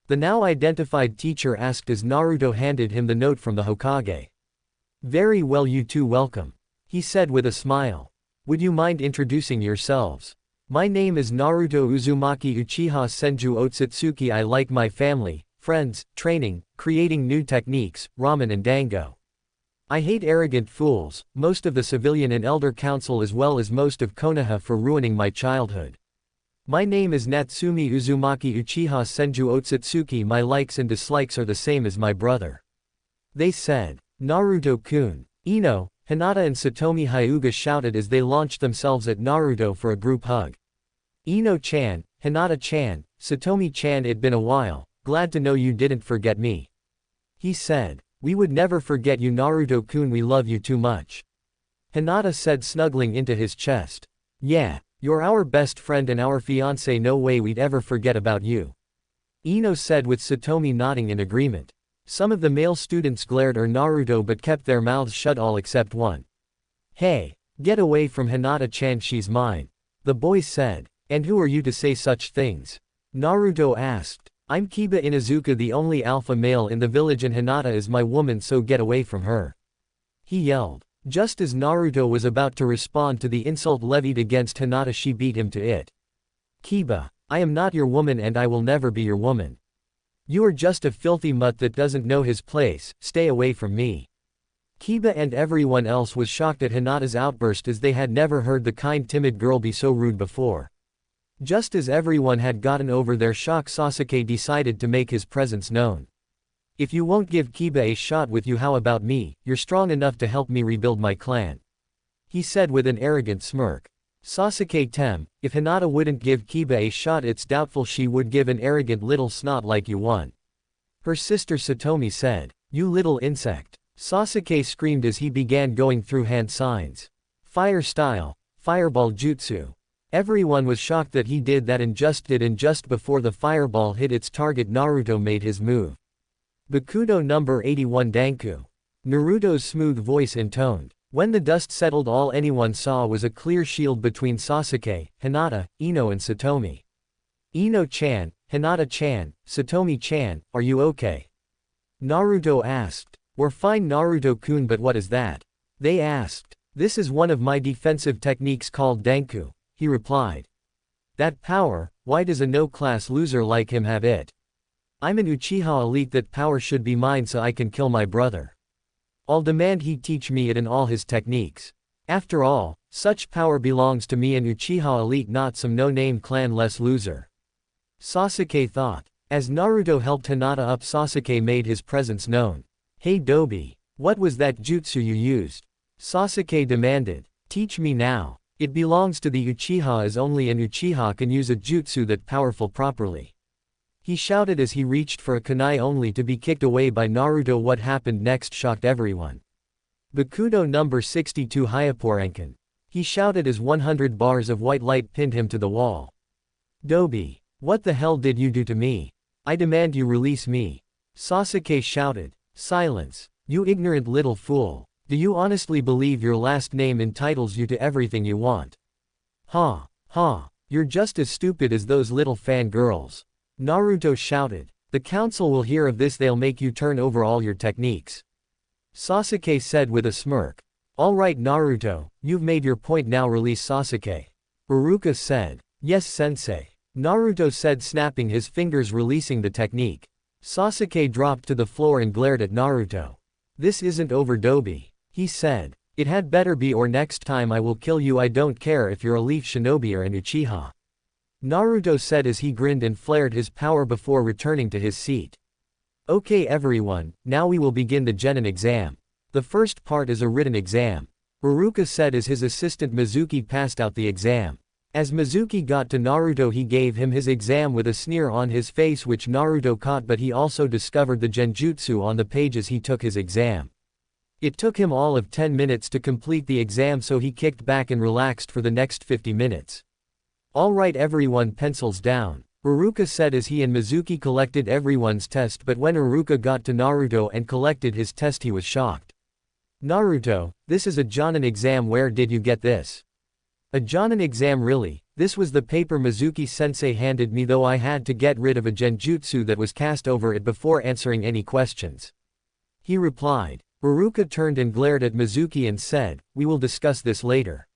the now identified teacher asked as Naruto handed him the note from the Hokage. "Very well, you two, welcome," he said with a smile. "Would you mind introducing yourselves?" "My name is Naruto Uzumaki Uchiha Senju Otsutsuki. I like my family, friends, training, creating new techniques, ramen and dango. I hate arrogant fools, most of the civilian and elder council as well as most of Konoha for ruining my childhood. My name is Natsumi Uzumaki Uchiha Senju Otsutsuki. My likes and dislikes are the same as my brother," they said. "Naruto-kun." Ino, Hinata and Satomi Hyuga shouted as they launched themselves at Naruto for a group hug. "Ino-chan, Hinata-chan, Satomi-chan, it'd been a while, glad to know you didn't forget me," he said. "We would never forget you, Naruto-kun, we love you too much," Hinata said, snuggling into his chest. "Yeah, you're our best friend and our fiancé, no way we'd ever forget about you," Ino said with Satomi nodding in agreement. Some of the male students glared at Naruto but kept their mouths shut, all except one. "Hey, get away from Hinata-chan, she's mine," the boy said. "And who are you to say such things?" Naruto asked. "I'm Kiba Inuzuka, the only alpha male in the village, and Hinata is my woman, so get away from her," he yelled. Just as Naruto was about to respond to the insult levied against Hinata, she beat him to it. "Kiba, I am not your woman and I will never be your woman. You are just a filthy mutt that doesn't know his place, stay away from me." Kiba and everyone else was shocked at Hinata's outburst as they had never heard the kind timid girl be so rude before. Just as everyone had gotten over their shock, Sasuke decided to make his presence known. "If you won't give Kiba a shot with you, how about me? You're strong enough to help me rebuild my clan," he said with an arrogant smirk. Sasuke, if Hinata wouldn't give Kiba a shot, it's doubtful she would give an arrogant little snot like you one. Her sister Satomi said. You little insect. Sasuke screamed as he began going through hand signs. Fire style. Fireball jutsu. Everyone was shocked that he did that and just before the fireball hit its target Naruto made his move. Bakudo number 81 Danku. Naruto's smooth voice intoned. When the dust settled, all anyone saw was a clear shield between Sasuke, Hinata, Ino and Satomi. Ino-chan, Hinata-chan, Satomi-chan, are you okay? Naruto asked. We're fine Naruto-kun, but what is that? They asked. This is one of my defensive techniques called Danku, he replied. That power, why does a no-class loser like him have it? I'm an Uchiha elite, that power should be mine so I can kill my brother. I'll demand he teach me it and all his techniques. After all, such power belongs to me and Uchiha elite, not some no-name clan-less loser. Sasuke thought. As Naruto helped Hinata up, Sasuke made his presence known. Hey Dobi, what was that jutsu you used? Sasuke demanded. Teach me now. It belongs to the Uchiha, as only an Uchiha can use a jutsu that powerful properly. He shouted as he reached for a kunai only to be kicked away by Naruto. What happened next shocked everyone. Bakudo number 62 Hyaporankan. He shouted as 100 bars of white light pinned him to the wall. Dobi, what the hell did you do to me? I demand you release me. Sasuke shouted. Silence, you ignorant little fool. Do you honestly believe your last name entitles you to everything you want? Ha, ha, you're just as stupid as those little fangirls. Naruto shouted. The council will hear of this, they'll make you turn over all your techniques. Sasuke said with a smirk. Alright Naruto, you've made your point, now release Sasuke. Iruka said. Yes sensei. Naruto said, snapping his fingers, releasing the technique. Sasuke dropped to the floor and glared at Naruto. This isn't over Dobi, he said. It had better be, or next time I will kill you. I don't care if you're a leaf shinobi or an Uchiha. Naruto said as he grinned and flared his power before returning to his seat. Okay everyone, now we will begin the genin exam. The first part is a written exam. Iruka said as his assistant Mizuki passed out the exam. As Mizuki got to Naruto, he gave him his exam with a sneer on his face, which Naruto caught, but he also discovered the genjutsu on the page as he took his exam. It took him all of 10 minutes to complete the exam, so he kicked back and relaxed for the next 50 minutes. Alright everyone, pencils down, Iruka said as he and Mizuki collected everyone's test, but when Iruka got to Naruto and collected his test, he was shocked. Naruto, this is a jonin exam, where did you get this? A jonin exam, really? This was the paper Mizuki-sensei handed me, though I had to get rid of a genjutsu that was cast over it before answering any questions. He replied. Iruka turned and glared at Mizuki and said, we will discuss this later.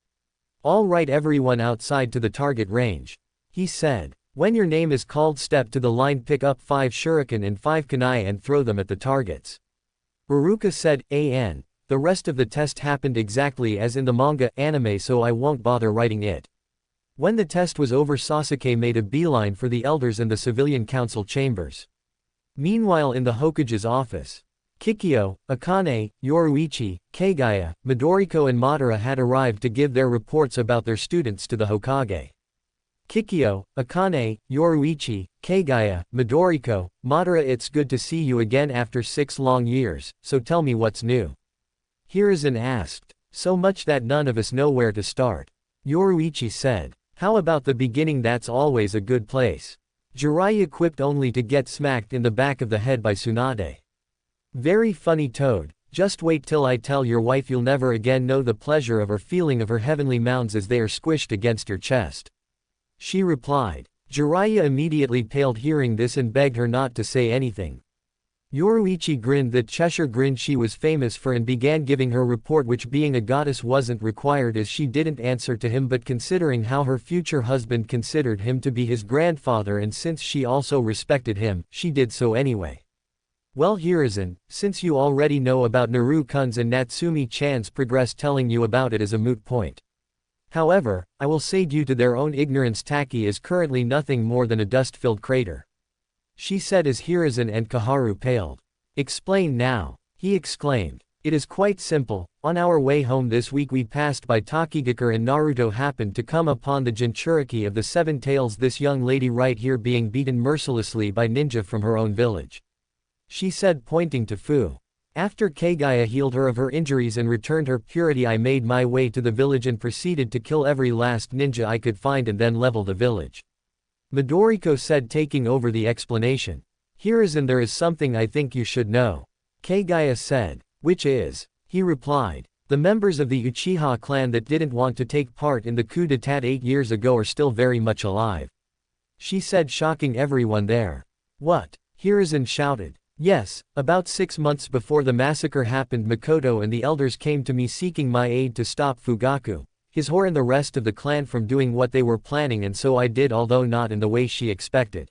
Alright everyone, outside to the target range. He said. When your name is called, step to the line, pick up 5 shuriken and 5 kunai and throw them at the targets. Iruka said, "An. The rest of the test happened exactly as in the manga anime, so I won't bother writing it." When the test was over, Sasuke made a beeline for the elders and the civilian council chambers. Meanwhile, in the Hokage's office, Kikyo, Akane, Yoruichi, Kagaya, Midoriko and Madara had arrived to give their reports about their students to the Hokage. Kikyo, Akane, Yoruichi, Kagaya, Midoriko, Madara, it's good to see you again after 6 long years, so tell me what's new. Hiruzen asked. So much that none of us know where to start. Yoruichi said. How about the beginning? That's always a good place. Jiraiya quipped, only to get smacked in the back of the head by Tsunade. Very funny Toad, just wait till I tell your wife you'll never again know the pleasure of or feeling of her heavenly mounds as they are squished against your chest. She replied. Jiraiya immediately paled hearing this and begged her not to say anything. Yoruichi grinned that Cheshire grin she was famous for and began giving her report, which being a goddess wasn't required as she didn't answer to him, but considering how her future husband considered him to be his grandfather and since she also respected him, she did so anyway. Well Hiruzen, since you already know about Naru-kun's and Natsumi-chan's progress, telling you about it is a moot point. However, I will say due to their own ignorance Taki is currently nothing more than a dust-filled crater. She said as Hiruzen and Koharu paled. Explain now, he exclaimed. It is quite simple. On our way home this week we passed by Takigakure and Naruto happened to come upon the jinchūriki of the 7 tails, this young lady right here being beaten mercilessly by ninja from her own village. she said pointing to Fu. After Kagaya healed her of her injuries and returned her purity, I made my way to the village and proceeded to kill every last ninja I could find and then level the village. Midoriko said, taking over the explanation. Hiruzen, there is something I think you should know. Kagaya said. Which is? He replied. The members of the Uchiha clan that didn't want to take part in the coup d'etat 8 years ago are still very much alive. She said, shocking everyone there. What? Hiruzen shouted. Yes, about 6 months before the massacre happened, Mikoto and the elders came to me seeking my aid to stop Fugaku, his whore and the rest of the clan from doing what they were planning, and so I did, although not in the way she expected.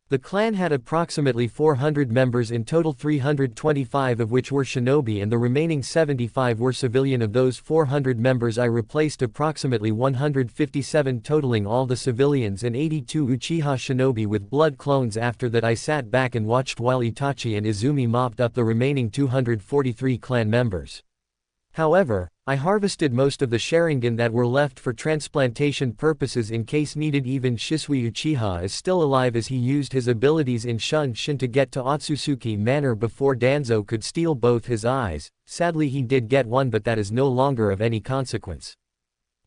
The clan had approximately 400 members in total, 325 of which were shinobi and the remaining 75 were civilian. Of those 400 members I replaced approximately 157, totaling all the civilians, and 82 Uchiha shinobi with blood clones. After that I sat back and watched while Itachi and Izumi mopped up the remaining 243 clan members. However, I harvested most of the Sharingan that were left for transplantation purposes in case needed. Even Shisui Uchiha is still alive, as he used his abilities in Shunshin to get to Otsutsuki Manor before Danzo could steal both his eyes. Sadly he did get one, but that is no longer of any consequence.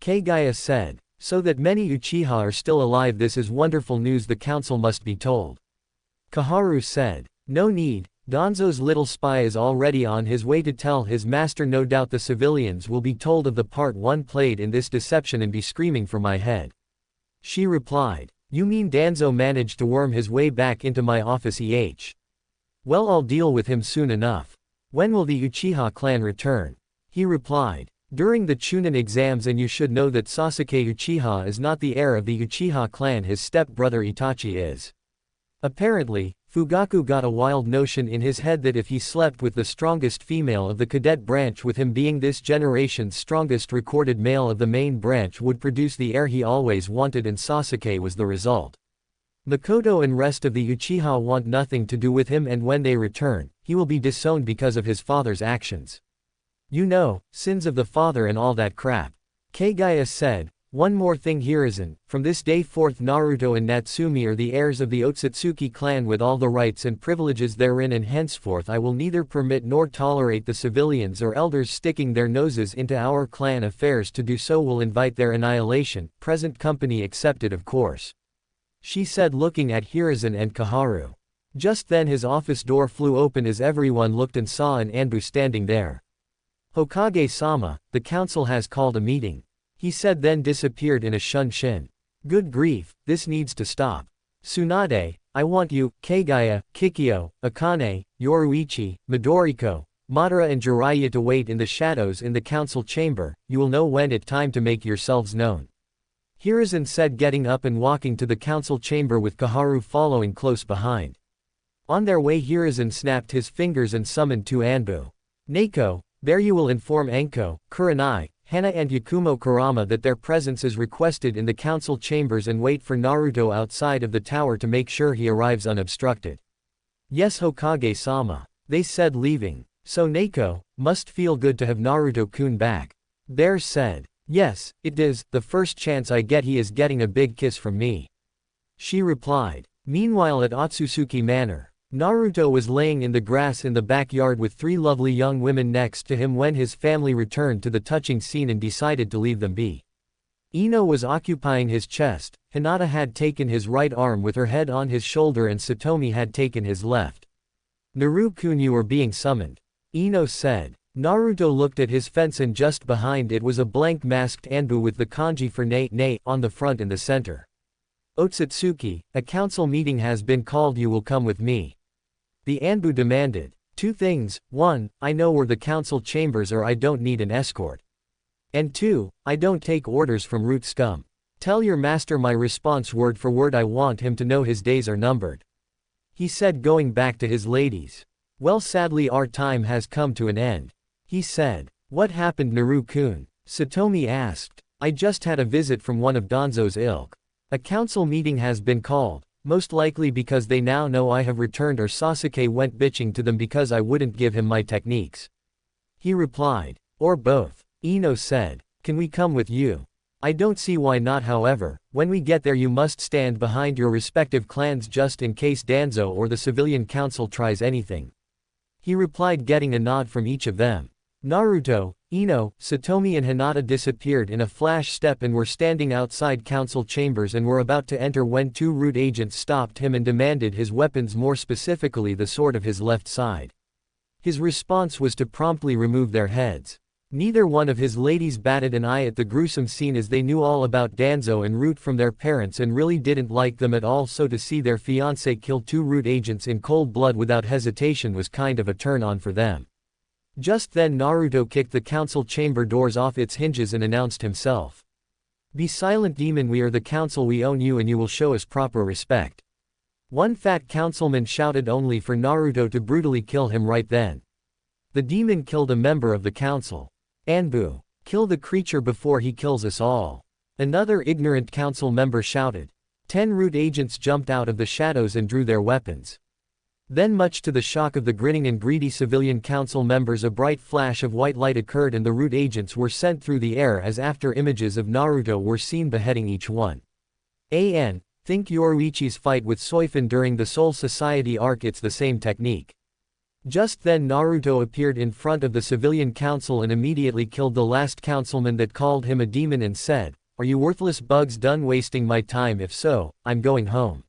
Kagaya said. So that many Uchiha are still alive, this is wonderful news, the council must be told. Kaharu said. No need. Danzo's little spy is already on his way to tell his master. No doubt the civilians will be told of the part one played in this deception and be screaming for my head. She replied. You mean Danzo managed to worm his way back into my office? Well, I'll deal with him soon enough. When will the Uchiha clan return? He replied. During the Chunin exams, and you should know that Sasuke Uchiha is not the heir of the Uchiha clan, his step-brother Itachi is. Apparently, Fugaku got a wild notion in his head that if he slept with the strongest female of the cadet branch, with him being this generation's strongest recorded male of the main branch, would produce the heir he always wanted, and Sasuke was the result. Mikoto and rest of the Uchiha want nothing to do with him, and when they return, he will be disowned because of his father's actions. You know, sins of the father and all that crap. Kagaya said. One more thing, Hiruzen, from this day forth Naruto and Natsumi are the heirs of the Otsutsuki clan with all the rights and privileges therein, and henceforth I will neither permit nor tolerate the civilians or elders sticking their noses into our clan affairs. To do so will invite their annihilation, present company excepted, of course. She said, looking at Hiruzen and Kaharu. Just then his office door flew open as everyone looked and saw an Anbu standing there. Hokage-sama, the council has called a meeting. He said, then disappeared in a Shunshin. Good grief, this needs to stop. Tsunade, I want you, Kagaya, Kikyo, Akane, Yoruichi, Midoriko, Madara and Jiraiya to wait in the shadows in the council chamber. You will know when it's time to make yourselves known. Hiruzen said, getting up and walking to the council chamber with Kaharu following close behind. On their way, Hiruzen snapped his fingers and summoned two Anbu. Neko, there you will inform Anko, Kurenai, Hana and Yakumo Kurama that their presence is requested in the council chambers, and wait for Naruto outside of the tower to make sure he arrives unobstructed. Yes, Hokage-sama, they said, leaving. So Neko, must feel good to have Naruto-kun back. Bear said. Yes, it is, the first chance I get he is getting a big kiss from me. She replied. Meanwhile at Otsutsuki Manor, Naruto was laying in the grass in the backyard with three lovely young women next to him when his family returned to the touching scene and decided to leave them be. Ino was occupying his chest, Hinata had taken his right arm with her head on his shoulder, and Satomi had taken his left. Naru-kun, you are being summoned. Ino said. Naruto looked at his fence, and just behind it was a blank masked Anbu with the kanji for ne on the front and the center. Otsutsuki, a council meeting has been called, you will come with me. The Anbu demanded. Two things, 1, I know where the council chambers are, I don't need an escort. And 2, I don't take orders from root scum. Tell your master my response word for word, I want him to know his days are numbered. He said, going back to his ladies. Well, sadly our time has come to an end. He said. What happened, Naru-kun? Satomi asked. I just had a visit from one of Danzo's ilk. A council meeting has been called. Most likely because they now know I have returned, or Sasuke went bitching to them because I wouldn't give him my techniques. He replied. Or both. Ino said. Can we come with you? I don't see why not. However, when we get there you must stand behind your respective clans just in case Danzo or the civilian council tries anything. He replied, getting a nod from each of them. Naruto, Ino, Satomi and Hinata disappeared in a flash step and were standing outside council chambers and were about to enter when two root agents stopped him and demanded his weapons, more specifically the sword of his left side. His response was to promptly remove their heads. Neither one of his ladies batted an eye at the gruesome scene, as they knew all about Danzo and Root from their parents and really didn't like them at all, so to see their fiancé kill two Root agents in cold blood without hesitation was kind of a turn-on for them. Just then Naruto kicked the council chamber doors off its hinges and announced himself. "Be silent, demon, we are the council, we own you and you will show us proper respect." One fat councilman shouted, only for Naruto to brutally kill him right then. The demon killed a member of the council. "Anbu, kill the creature before he kills us all," another ignorant council member shouted. 10 Root agents jumped out of the shadows and drew their weapons. Then, much to the shock of the grinning and greedy civilian council members, a bright flash of white light occurred and the Root agents were sent through the air as after images of Naruto were seen beheading each one. Think Yoruichi's fight with Soifun during the Soul Society arc, it's the same technique. Just then Naruto appeared in front of the civilian council and immediately killed the last councilman that called him a demon and said, "Are you worthless bugs done wasting my time? If so, I'm going home."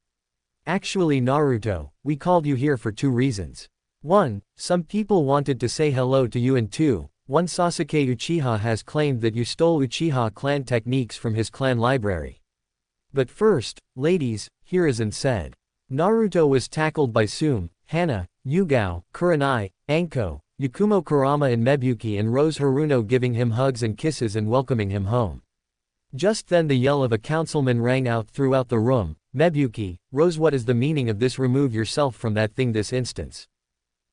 Actually, Naruto, we called you here for 2 reasons. 1. Some people wanted to say hello to you, and 2. One Sasuke Uchiha has claimed that you stole Uchiha clan techniques from his clan library. But first, ladies, here is and said. Naruto was tackled by Tsunade Hana, Yugao, Kurenai, Anko, Yakumo, Kurama and Mebuki, and Rose Haruno giving him hugs and kisses and welcoming him home. Just then the yell of a councilman rang out throughout the room. "Mebuki, Rose, what is the meaning of this? Remove yourself from that thing this instance.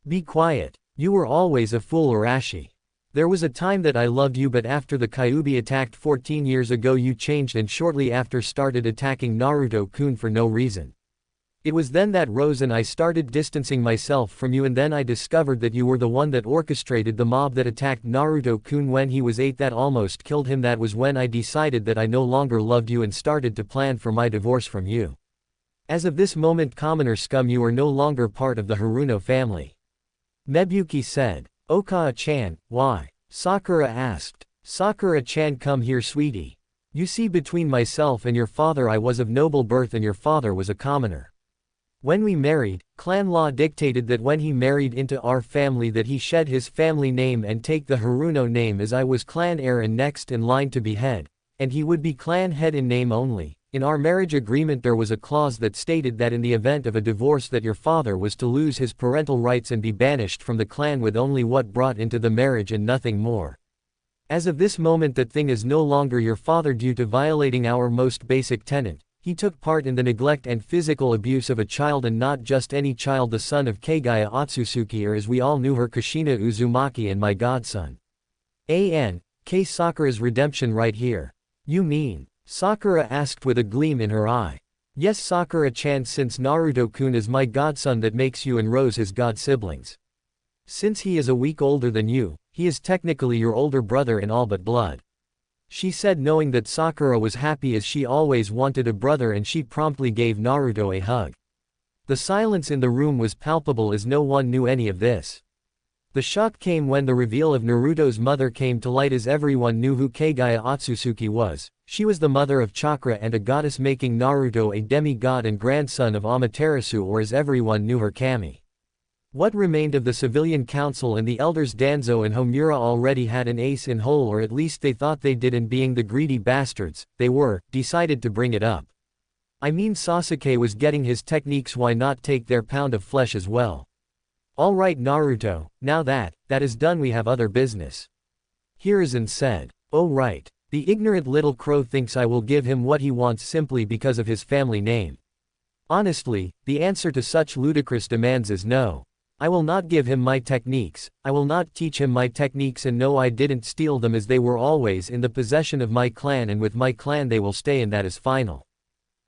Be quiet. You were always a fool, Arashi. There was a time that I loved you, but after the Kyuubi attacked 14 years ago you changed and shortly after started attacking Naruto-kun for no reason. It was then that Rose and I started distancing myself from you, and then I discovered that you were the one that orchestrated the mob that attacked Naruto-kun when he was 8, that almost killed him. That was when I decided that I no longer loved you and started to plan for my divorce from you. As of this moment, commoner scum, you are no longer part of the Haruno family." Mebuki said. "Okawa-chan, why?" Sakura asked. "Sakura-chan, come here, sweetie. You see, between myself and your father I was of noble birth and your father was a commoner. When we married, clan law dictated that when he married into our family that he shed his family name and take the Haruno name, as I was clan heir and next in line to be head, and he would be clan head in name only. In our marriage agreement there was a clause that stated that in the event of a divorce that your father was to lose his parental rights and be banished from the clan with only what brought into the marriage and nothing more. As of this moment that thing is no longer your father due to violating our most basic tenet. He took part in the neglect and physical abuse of a child, and not just any child, the son of Kagaya Otsutsuki, or as we all knew her, Kushina Uzumaki, and my godson. K. Sakura's redemption right here. You mean? Sakura asked with a gleam in her eye. Yes, Sakura-chan, since Naruto-kun is my godson, that makes you and Rose his god siblings. Since he is a week older than you, he is technically your older brother in all but blood," she said, knowing that Sakura was happy as she always wanted a brother, and she promptly gave Naruto a hug. The silence in the room was palpable as no one knew any of this. The shock came when the reveal of Naruto's mother came to light, as everyone knew who Kagaya Otsutsuki was. She was the mother of chakra and a goddess, making Naruto a demigod and grandson of Amaterasu, or as everyone knew her, Kami. What remained of the civilian council and the elders Danzo and Homura already had an ace in hole, or at least they thought they did, and being the greedy bastards they were, decided to bring it up. I mean, Sasuke was getting his techniques, why not take their pound of flesh as well? Alright Naruto, now that is done, we have other business. Hiruzen said. Oh right. The ignorant little crow thinks I will give him what he wants simply because of his family name. Honestly, the answer to such ludicrous demands is no. I will not give him my techniques, I will not teach him my techniques, and no, I didn't steal them, as they were always in the possession of my clan, and with my clan they will stay, and that is final.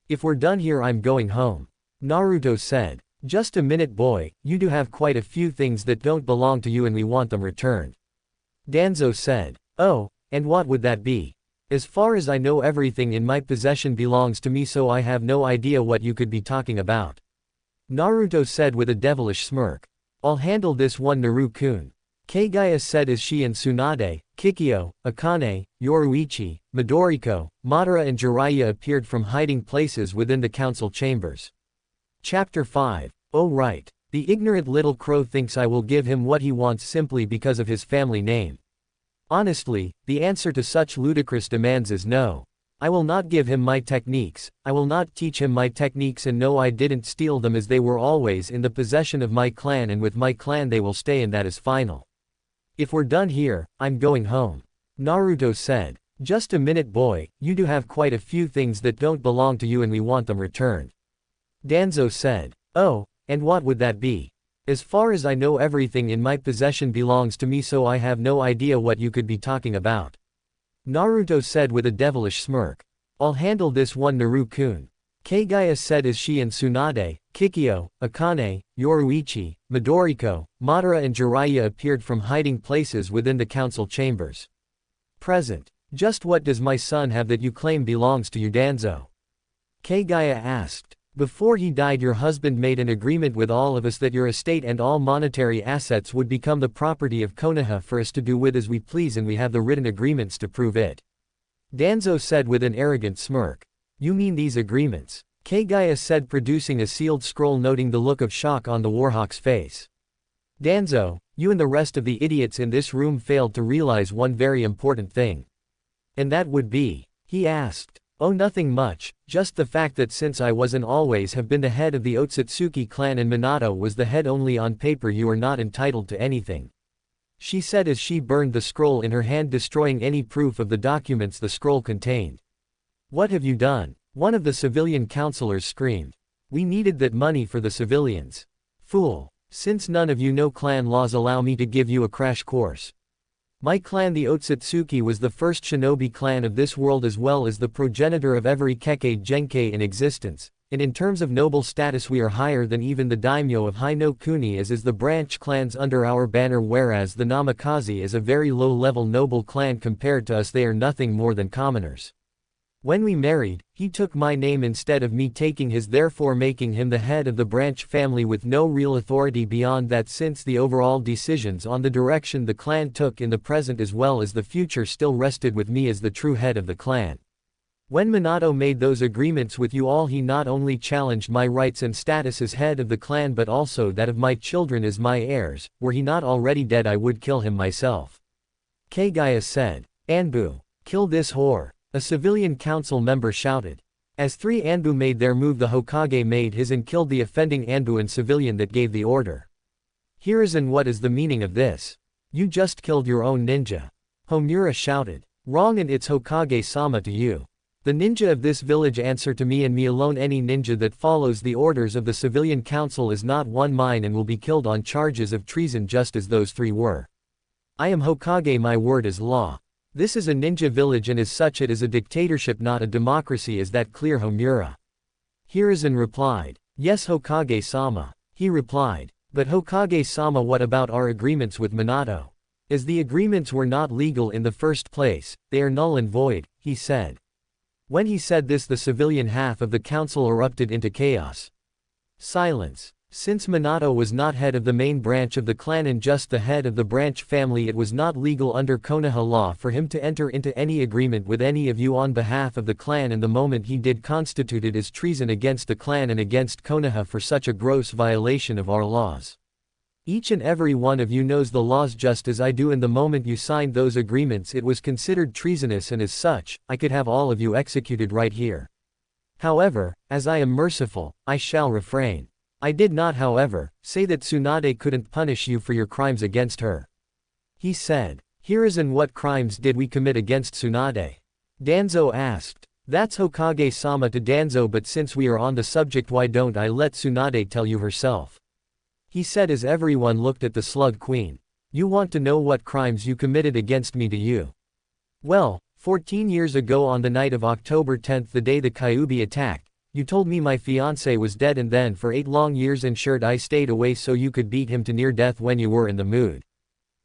If we're done here I'm going home. Naruto said. Just a minute boy, you do have quite a few things that don't belong to you and we want them returned. Danzo said. Oh, and what would that be? As far as I know, everything in my possession belongs to me, so I have no idea what you could be talking about. Naruto said with a devilish smirk. I'll handle this one, Naru-kun. Kagaya said as she and Tsunade, Kikyo, Akane, Yoruichi, Midoriko, Madara and Jiraiya appeared from hiding places within the council chambers. Chapter 5. Oh right. The ignorant little crow thinks I will give him what he wants simply because of his family name. Honestly, the answer to such ludicrous demands is no. I will not give him my techniques, I will not teach him my techniques, and no, I didn't steal them, as they were always in the possession of my clan, and with my clan they will stay, and that is final. If we're done here, I'm going home. Naruto said. Just a minute, boy, you do have quite a few things that don't belong to you and we want them returned. Danzo said. Oh, and what would that be? As far as I know, everything in my possession belongs to me, so I have no idea what you could be talking about. Naruto said with a devilish smirk. I'll handle this one, Naru-kun. Kagaya said as she and Tsunade, Kikyo, Akane, Yoruichi, Midoriko, Madara and Jiraiya appeared from hiding places within the council chambers. Present. Just what does my son have that you claim belongs to you, Danzo? Kagaya asked. Before he died, your husband made an agreement with all of us that your estate and all monetary assets would become the property of Konoha for us to do with as we please, and we have the written agreements to prove it. Danzo said with an arrogant smirk. You mean these agreements? Kagaya said, producing a sealed scroll, noting the look of shock on the Warhawk's face. Danzo, you and the rest of the idiots in this room failed to realize one very important thing. And that would be? He asked. Oh, nothing much, just the fact that since I was and always have been the head of the Otsutsuki clan and Minato was the head only on paper, you are not entitled to anything. She said as she burned the scroll in her hand, destroying any proof of the documents the scroll contained. What have you done? One of the civilian counselors screamed. We needed that money for the civilians. Fool. Since none of you know clan laws, allow me to give you a crash course. My clan, the Otsutsuki, was the first shinobi clan of this world, as well as the progenitor of every Kekkei Genkei in existence, and in terms of noble status we are higher than even the daimyo of Hai no Kuni, as is the branch clans under our banner, whereas the Namikaze is a very low-level noble clan compared to us. They are nothing more than commoners. When we married, he took my name instead of me taking his, therefore making him the head of the branch family with no real authority beyond that, since the overall decisions on the direction the clan took in the present as well as the future still rested with me as the true head of the clan. When Minato made those agreements with you all, he not only challenged my rights and status as head of the clan but also that of my children as my heirs. Were he not already dead, I would kill him myself. Kagaya said. Anbu. Kill this whore. A civilian council member shouted. As three Anbu made their move, the Hokage made his and killed the offending Anbu and civilian that gave the order. Hiruzen, what is the meaning of this? You just killed your own ninja. Homura shouted. Wrong, and it's Hokage-sama to you. The ninja of this village answer to me and me alone. Any ninja that follows the orders of the civilian council is not one mine and will be killed on charges of treason, just as those three were. I am Hokage, my word is law. This is a ninja village, and as such it is a dictatorship, not a democracy. Is that clear, Homura? Hiruzen replied. Yes, Hokage-sama. He replied. But Hokage-sama, what about our agreements with Minato? As the agreements were not legal in the first place, they are null and void, he said. When he said this, the civilian half of the council erupted into chaos. Silence. Since Minato was not head of the main branch of the clan and just the head of the branch family, it was not legal under Konoha law for him to enter into any agreement with any of you on behalf of the clan, and the moment he did constituted as treason against the clan and against Konoha for such a gross violation of our laws. Each and every one of you knows the laws just as I do, and the moment you signed those agreements it was considered treasonous, and as such, I could have all of you executed right here. However, as I am merciful, I shall refrain. I did not, however, say that Tsunade couldn't punish you for your crimes against her. He said. Hiruzen, what crimes did we commit against Tsunade? Danzo asked. That's Hokage-sama to Danzo, but since we are on the subject, why don't I let Tsunade tell you herself? He said as everyone looked at the Slug Queen. You want to know what crimes you committed against me, do you? Well, 14 years ago on the night of October 10th, the day the Kyuubi attacked, you told me my fiancé was dead, and then for 8 long years ensured I stayed away so you could beat him to near death when you were in the mood.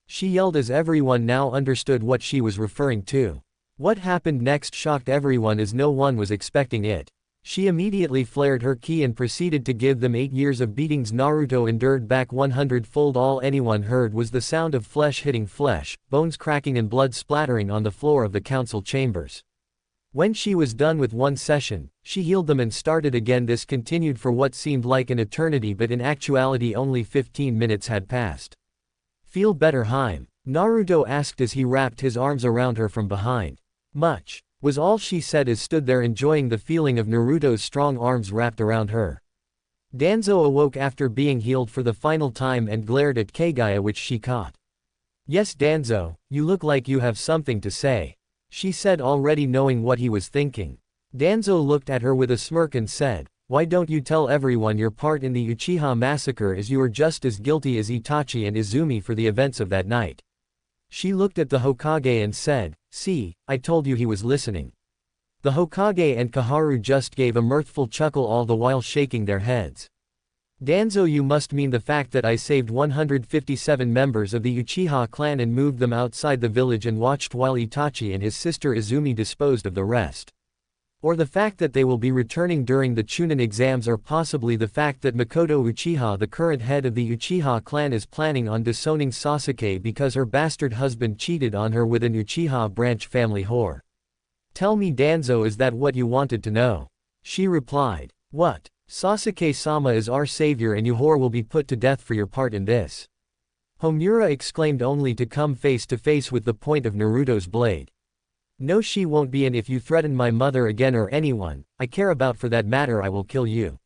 She yelled as everyone now understood what she was referring to. What happened next shocked everyone as no one was expecting it. She immediately flared her ki and proceeded to give them 8 years of beatings Naruto endured back 100-fold. All anyone heard was the sound of flesh hitting flesh, bones cracking and blood splattering on the floor of the council chambers. When she was done with one session, she healed them and started again. This continued for what seemed like an eternity, but in actuality only 15 minutes had passed. "Feel better, Harem?" Naruto asked as he wrapped his arms around her from behind. "Much," was all she said as stood there enjoying the feeling of Naruto's strong arms wrapped around her. Danzo awoke after being healed for the final time and glared at Kagaya, which she caught. "Yes, Danzo, you look like you have something to say," she said, already knowing what he was thinking. Danzo looked at her with a smirk and said, "Why don't you tell everyone your part in the Uchiha massacre, as you were just as guilty as Itachi and Izumi for the events of that night?" She looked at the Hokage and said, "See, I told you he was listening." The Hokage and Kaharu just gave a mirthful chuckle, all the while shaking their heads. "Danzo, you must mean the fact that I saved 157 members of the Uchiha clan and moved them outside the village and watched while Itachi and his sister Izumi disposed of the rest. Or the fact that they will be returning during the Chunin exams, or possibly the fact that Mikoto Uchiha, the current head of the Uchiha clan, is planning on disowning Sasuke because her bastard husband cheated on her with an Uchiha branch family whore. Tell me, Danzo, is that what you wanted to know?" She replied. "What? Sasuke-sama is our savior and you whore will be put to death for your part in this." Homura exclaimed, only to come face to face with the point of Naruto's blade. "No, she won't be, and if you threaten my mother again or anyone I care about for that matter, I will kill you,"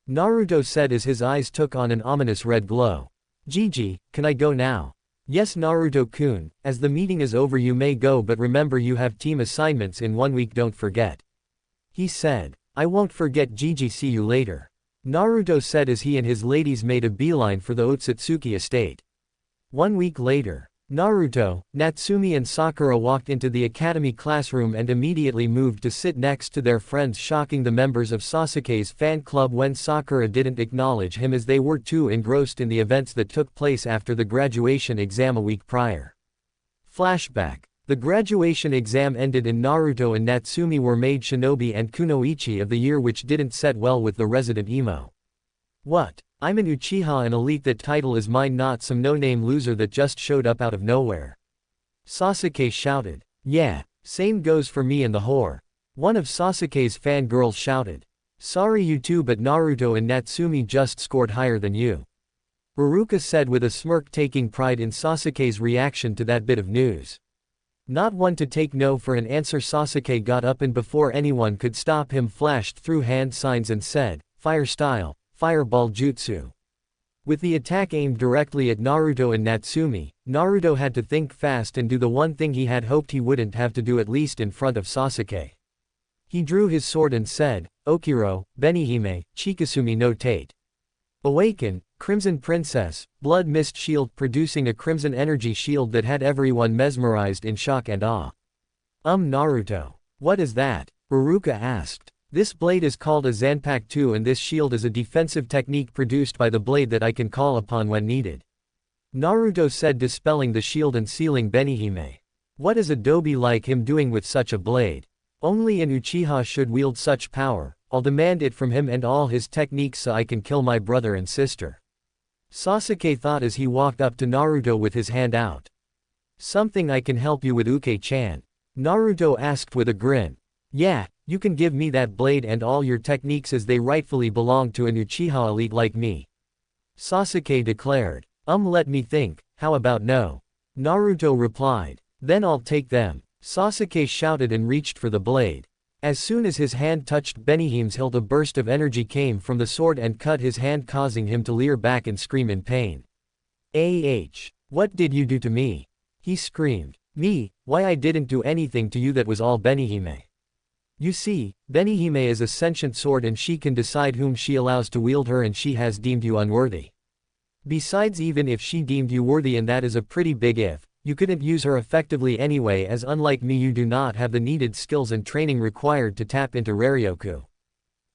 Naruto said as his eyes took on an ominous red glow. "Gigi, can I go now?" "Yes, Naruto-kun, as the meeting is over you may go, but remember you have team assignments in 1 week, don't forget," he said. "I won't forget, Gigi, see you later," Naruto said as he and his ladies made a beeline for the Otsutsuki estate. 1 week later, Naruto, Natsumi and Sakura walked into the academy classroom and immediately moved to sit next to their friends, shocking the members of Sasuke's fan club when Sakura didn't acknowledge him as they were too engrossed in the events that took place after the graduation exam a week prior. Flashback. The graduation exam ended and Naruto and Natsumi were made shinobi and kunoichi of the year, which didn't set well with the resident emo. "What? I'm an Uchiha, an elite. That title is mine, not some no-name loser that just showed up out of nowhere," Sasuke shouted. "Yeah, same goes for me and the whore," one of Sasuke's fangirls shouted. "Sorry you two, but Naruto and Natsumi just scored higher than you," Haruka said with a smirk, taking pride in Sasuke's reaction to that bit of news. Not one to take no for an answer, Sasuke got up and before anyone could stop him flashed through hand signs and said, "Fire style, fireball jutsu." With the attack aimed directly at Naruto and Natsumi, Naruto had to think fast and do the one thing he had hoped he wouldn't have to do, at least in front of Sasuke. He drew his sword and said, "Okiro, Benihime, Chikasumi no Tate. Awaken, Crimson Princess," blood mist shield, producing a crimson energy shield that had everyone mesmerized in shock and awe. Naruto. What is that?" Haruka asked. "This blade is called a Zanpakuto, and this shield is a defensive technique produced by the blade that I can call upon when needed," Naruto said, dispelling the shield and sealing Benihime. "What is a dobi like him doing with such a blade? Only an Uchiha should wield such power. I'll demand it from him and all his techniques so I can kill my brother and sister," Sasuke thought as he walked up to Naruto with his hand out. "Something I can help you with, Uke-chan?" Naruto asked with a grin. "Yeah, you can give me that blade and all your techniques as they rightfully belong to an Uchiha elite like me," Sasuke declared. Let me think, how about no?" Naruto replied. "Then I'll take them," Sasuke shouted and reached for the blade. As soon as his hand touched Benihime's hilt, a burst of energy came from the sword and cut his hand, causing him to leer back and scream in pain. What did you do to me?" he screamed. "Me? Why, I didn't do anything to you, that was all Benihime. You see, Benihime is a sentient sword and she can decide whom she allows to wield her, and she has deemed you unworthy. Besides, even if she deemed you worthy, and that is a pretty big if, you couldn't use her effectively anyway, as unlike me you do not have the needed skills and training required to tap into Ryoryoku,"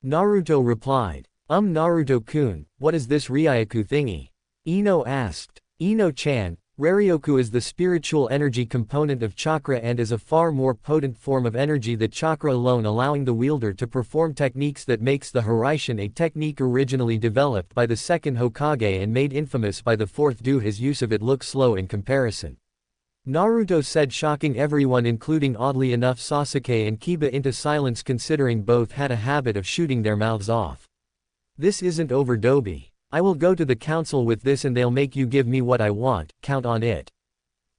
Naruto replied. Naruto-kun, what is this Ryoryoku thingy?" Ino asked. "Ino-chan, Reryoku is the spiritual energy component of chakra and is a far more potent form of energy than chakra alone, allowing the wielder to perform techniques that makes the Hiraishin, a technique originally developed by the second Hokage and made infamous by the fourth due his use of it look slow in comparison. Naruto said, shocking everyone including oddly enough Sasuke and Kiba into silence, considering both had a habit of shooting their mouths off. This isn't over, Dobi. I will go to the council with this and they'll make you give me what I want, count on it.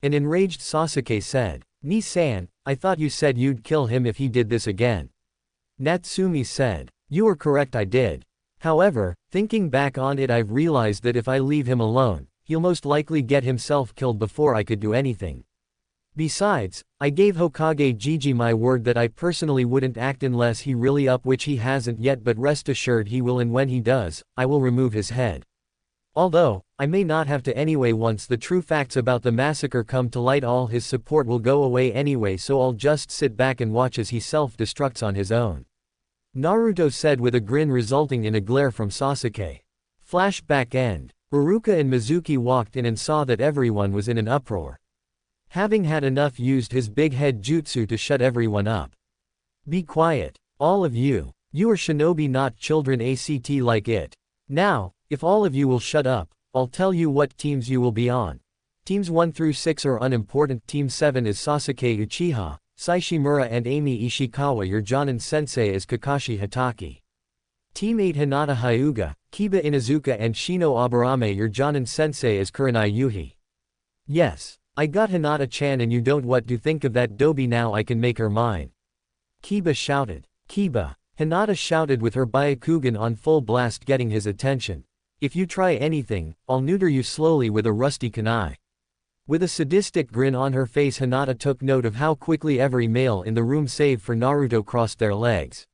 An enraged Sasuke said. Ni-san, I thought you said you'd kill him if he did this again. Natsumi said. You were correct, I did. However, thinking back on it, I've realized that if I leave him alone, he'll most likely get himself killed before I could do anything. Besides, I gave Hokage Gigi my word that I personally wouldn't act unless he really up, which he hasn't yet, but rest assured he will, and when he does, I will remove his head. Although, I may not have to anyway. Once the true facts about the massacre come to light, all his support will go away anyway, so I'll just sit back and watch as he self-destructs on his own. Naruto said with a grin resulting in a glare from Sasuke. Flashback end. Iruka and Mizuki walked in and saw that everyone was in an uproar. Having had enough, used his big head jutsu to shut everyone up. Be quiet. All of you. You are shinobi, not children, act like it. Now, if all of you will shut up, I'll tell you what teams you will be on. Teams 1 through 6 are unimportant. Team 7 is Sasuke Uchiha, Saishimura and Amy Ishikawa. Your Jonin sensei is Kakashi Hatake. Team 8 Hinata Hyuga, Kiba Inuzuka and Shino Aburame. Your Jonin sensei is Kurenai Yuhi. Yes. I got Hinata-chan, and you don't. What do you think of that, Dobi? Now I can make her mine. Kiba shouted. Kiba. Hinata shouted with her Byakugan on full blast, getting his attention. If you try anything, I'll neuter you slowly with a rusty kunai. With a sadistic grin on her face, Hinata took note of how quickly every male in the room save for Naruto crossed their legs.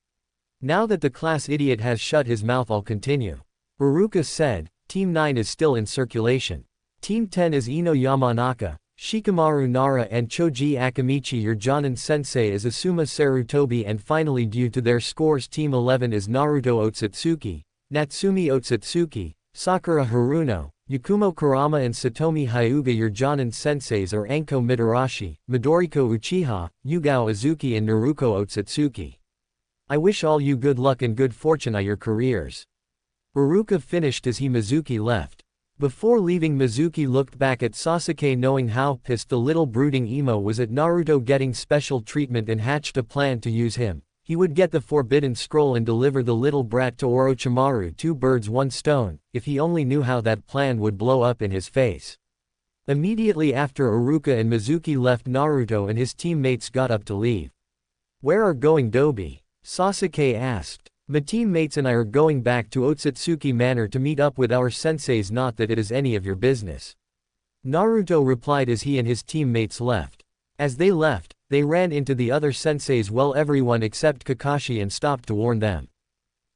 Now that the class idiot has shut his mouth, I'll continue. Iruka said. Team 9 is still in circulation. Team 10 is Ino Yamanaka, Shikamaru Nara and Choji Akamichi. Your Jonin sensei is Asuma Sarutobi, and finally, due to their scores, Team 11 is Naruto Otsutsuki, Natsumi Otsutsuki, Sakura Haruno, Yakumo Kurama and Satomi Hyuga. Your Jonin senseis are Anko Midarashi, Midoriko Uchiha, Yugao Izuki and Naruko Otsutsuki. I wish all you good luck and good fortune on your careers. Iruka finished as Mizuki left. Before leaving, Mizuki looked back at Sasuke, knowing how pissed the little brooding emo was at Naruto getting special treatment, and hatched a plan to use him. He would get the forbidden scroll and deliver the little brat to Orochimaru. 2 birds, 1 stone, if he only knew how that plan would blow up in his face. Immediately after Iruka and Mizuki left, Naruto and his teammates got up to leave. Where are going, Dobi? Sasuke asked. My teammates and I are going back to Otsutsuki Manor to meet up with our senseis, not that it is any of your business. Naruto replied as he and his teammates left. As they left, they ran into the other senseis, well, everyone except Kakashi, and stopped to warn them.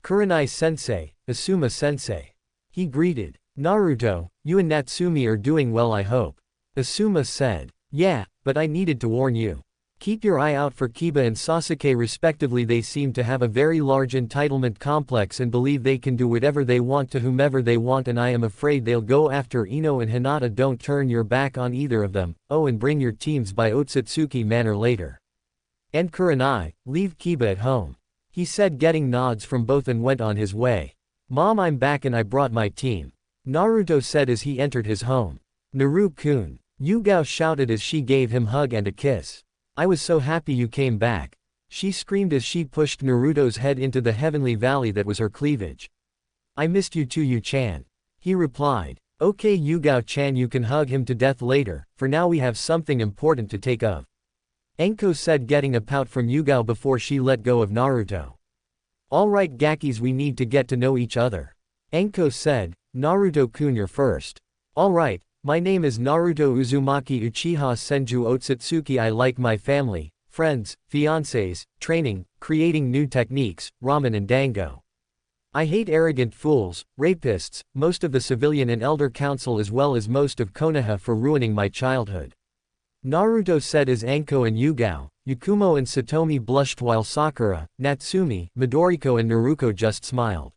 Kurenai sensei, Asuma sensei. He greeted. Naruto, you and Natsumi are doing well, I hope. Asuma said. Yeah, but I needed to warn you. Keep your eye out for Kiba and Sasuke respectively. They seem to have a very large entitlement complex and believe they can do whatever they want to whomever they want, and I am afraid they'll go after Ino and Hinata. Don't turn your back on either of them. Oh, and bring your teams by Otsutsuki Manor later. And Kurenai, leave Kiba at home. He said, getting nods from both, and went on his way. Mom, I'm back and I brought my team. Naruto said as he entered his home. Naru-kun. Yugao shouted as she gave him a hug and a kiss. I was so happy you came back. She screamed as she pushed Naruto's head into the heavenly valley that was her cleavage. I missed you too, Yu-chan. He replied. Okay, Yugao-chan, you can hug him to death later, for now we have something important to take of. Enko said, getting a pout from Yugao before she let go of Naruto. Alright Gakis, we need to get to know each other. Enko said. Naruto-kun, you're first. Alright. My name is Naruto Uzumaki Uchiha Senju Otsutsuki. I like my family, friends, fiancés, training, creating new techniques, ramen and dango. I hate arrogant fools, rapists, most of the civilian and elder council as well as most of Konoha for ruining my childhood. Naruto said as Anko and Yugao, Yakumo and Satomi blushed while Sakura, Natsumi, Midoriko and Naruko just smiled.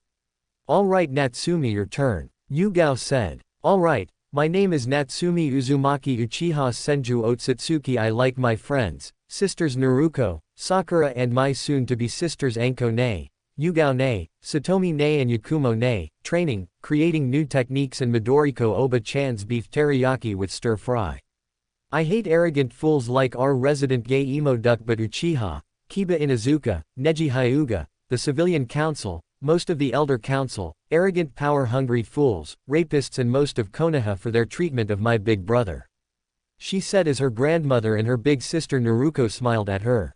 Alright Natsumi, your turn. Yugao said. Alright. My name is Natsumi Uzumaki Uchiha Senju Otsutsuki. I like my friends, sisters Naruko, Sakura and my soon-to-be sisters Anko ne, Yugao ne, Satomi ne and Yakumo ne, training, creating new techniques and Midoriko Oba-chan's beef teriyaki with stir-fry. I hate arrogant fools like our resident gay emo duck but Uchiha, Kiba Inuzuka, Neji Hyuga, the civilian council, most of the elder council, arrogant power-hungry fools, rapists and most of Konoha for their treatment of my big brother. She said as her grandmother and her big sister Naruko smiled at her.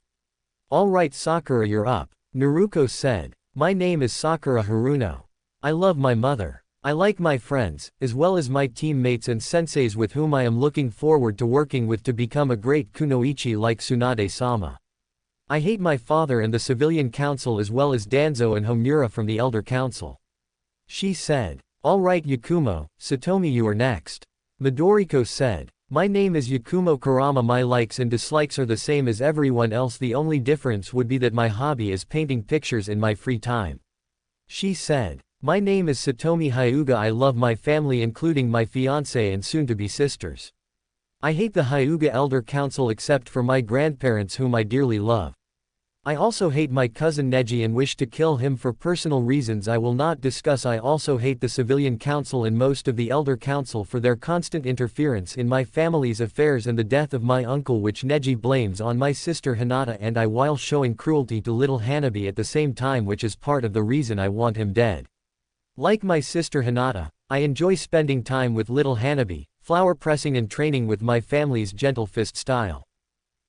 Alright Sakura, you're up. Naruko said. My name is Sakura Haruno. I love my mother. I like my friends, as well as my teammates and senseis with whom I am looking forward to working with to become a great kunoichi like Tsunade-sama. I hate my father and the civilian council as well as Danzo and Homura from the elder council. She said. Alright Yakumo, Satomi, you are next. Midoriko said. My name is Yakumo Kurama. My likes and dislikes are the same as everyone else, the only difference would be that my hobby is painting pictures in my free time. She said. My name is Satomi Hyuga. I love my family including my fiancé and soon-to-be sisters. I hate the Hyuga Elder Council except for my grandparents whom I dearly love. I also hate my cousin Neji and wish to kill him for personal reasons I will not discuss. I also hate the Civilian Council and most of the Elder Council for their constant interference in my family's affairs and the death of my uncle which Neji blames on my sister Hinata and I while showing cruelty to little Hanabi at the same time, which is part of the reason I want him dead. Like my sister Hinata, I enjoy spending time with little Hanabi, flower pressing and training with my family's gentle fist style.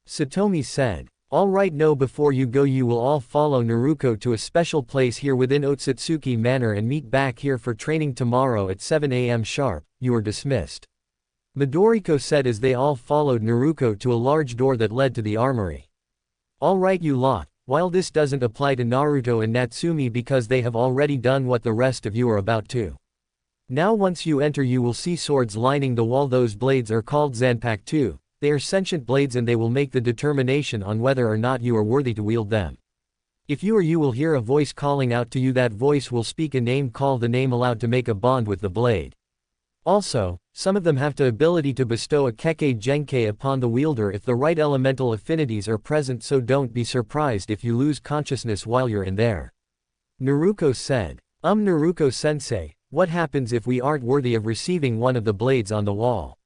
Satomi said. Alright, no, before you go you will all follow Naruko to a special place here within Otsutsuki Manor and meet back here for training tomorrow at 7 AM sharp, you are dismissed. Midoriko said as they all followed Naruko to a large door that led to the armory. Alright you lot, while this doesn't apply to Naruto and Natsumi because they have already done what the rest of you are about to. Now once you enter you will see swords lining the wall. Those blades are called Zanpakuto. They are sentient blades and they will make the determination on whether or not you are worthy to wield them. If you will hear a voice calling out to you. That voice will speak a name. Call the name aloud to make a bond with the blade. Also, some of them have the ability to bestow a Kekkei Genkei upon the wielder if the right elemental affinities are present, so don't be surprised if you lose consciousness while you're in there. Naruko said. Naruko-sensei, what happens if we aren't worthy of receiving one of the blades on the wall?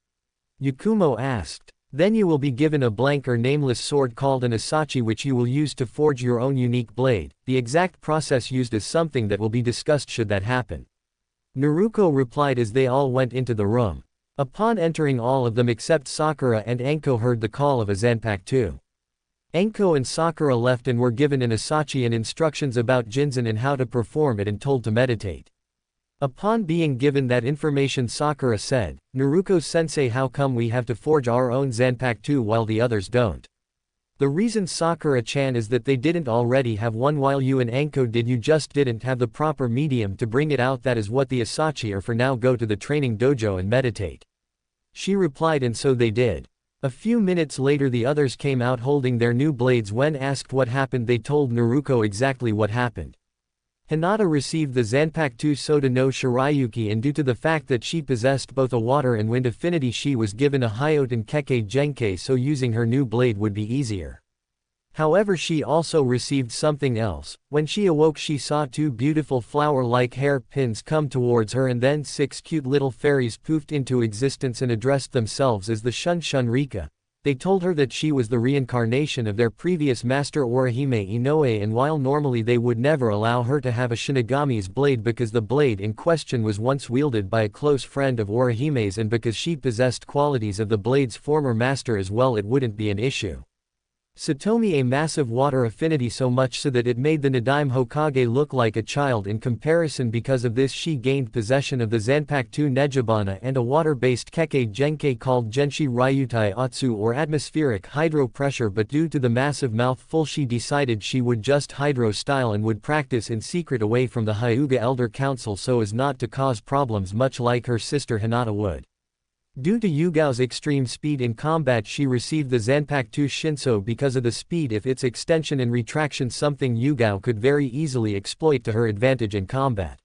Yakumo asked. Then you will be given a blank or nameless sword called an asachi which you will use to forge your own unique blade. The exact process used is something that will be discussed should that happen. Naruko replied as they all went into the room. Upon entering all of them except Sakura and Anko heard the call of a Zanpakuto. Anko and Sakura left and were given an asachi and instructions about Jinzan and how to perform it and told to meditate. Upon being given that information Sakura said, Naruko-sensei, how come we have to forge our own Zanpakuto while the others don't? The reason Sakura-chan is that they didn't already have one while you and Anko did, you just didn't have the proper medium to bring it out. That is what the asachi are for. Now go to the training dojo and meditate. She replied and so they did. A few minutes later the others came out holding their new blades. When asked what happened they told Naruko exactly what happened. Hinata received the Zanpakuto Soda no Shirayuki and due to the fact that she possessed both a water and wind affinity she was given a Hyoten Kekkei Genkei so using her new blade would be easier. However she also received something else. When she awoke she saw two beautiful flower-like hair pins come towards her and then 6 cute little fairies poofed into existence and addressed themselves as the Shun-Shun-Rika. They told her that she was the reincarnation of their previous master Orihime Inoue, and while normally they would never allow her to have a Shinigami's blade because the blade in question was once wielded by a close friend of Orihime's and because she possessed qualities of the blade's former master as well, it wouldn't be an issue. Satomi a massive water affinity so much so that it made the Nadaime Hokage look like a child in comparison. Because of this she gained possession of the Zanpakuto Nejibana and a water-based Kekkei Genkei called Genshi Ryutai Atsu or atmospheric hydro pressure, but due to the massive mouthful she decided she would just hydro style and would practice in secret away from the Hyuga Elder Council so as not to cause problems much like her sister Hinata would. Due to Yugao's extreme speed in combat she received the Zanpakuto Shinso because of the speed of its extension and retraction, something Yugao could very easily exploit to her advantage in combat.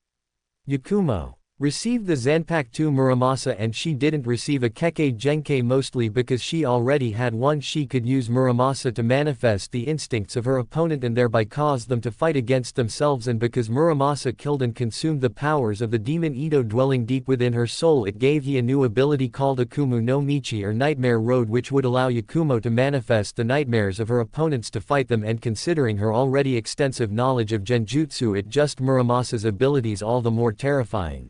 Yakumo. Received the Zanpakuto Muramasa, and she didn't receive a Kekkei Genkai, mostly because she already had one. She could use Muramasa to manifest the instincts of her opponent and thereby cause them to fight against themselves, and because Muramasa killed and consumed the powers of the demon Ito dwelling deep within her soul, it gave he a new ability called Akumu no Michi, or Nightmare Road, which would allow Yakumo to manifest the nightmares of her opponents to fight them, and considering her already extensive knowledge of genjutsu, it just Muramasa's abilities all the more terrifying.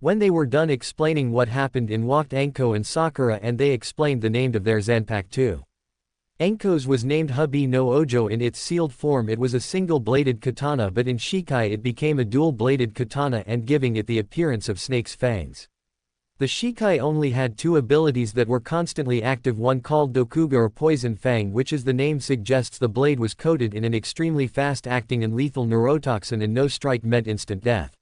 When they were done explaining what happened in, walked Anko and Sakura, and they explained the name of their Zanpakuto. Anko's was named Habi no Ojo. In its sealed form it was a single-bladed katana, but in Shikai it became a dual-bladed katana and giving it the appearance of snake's fangs. The Shikai only had two abilities that were constantly active, one called Dokuga or Poison Fang, which, as the name suggests, the blade was coated in an extremely fast-acting and lethal neurotoxin, and no strike meant instant death.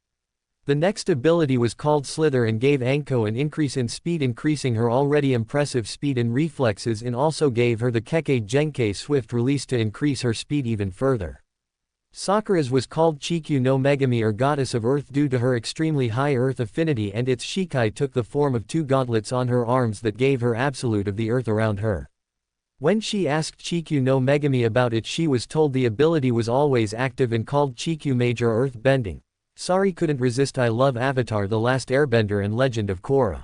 The next ability was called Slither and gave Anko an increase in speed, increasing her already impressive speed and reflexes, and also gave her the Kekkei Genkai swift release to increase her speed even further. Sakura's was called Chikyu no Megami, or Goddess of Earth, due to her extremely high earth affinity, and its Shikai took the form of two gauntlets on her arms that gave her absolute of the earth around her. When she asked Chikyu no Megami about it, she was told the ability was always active and called Chikyu Major Earth Bending. Sorry, couldn't resist. I love Avatar: The Last Airbender and Legend of Korra.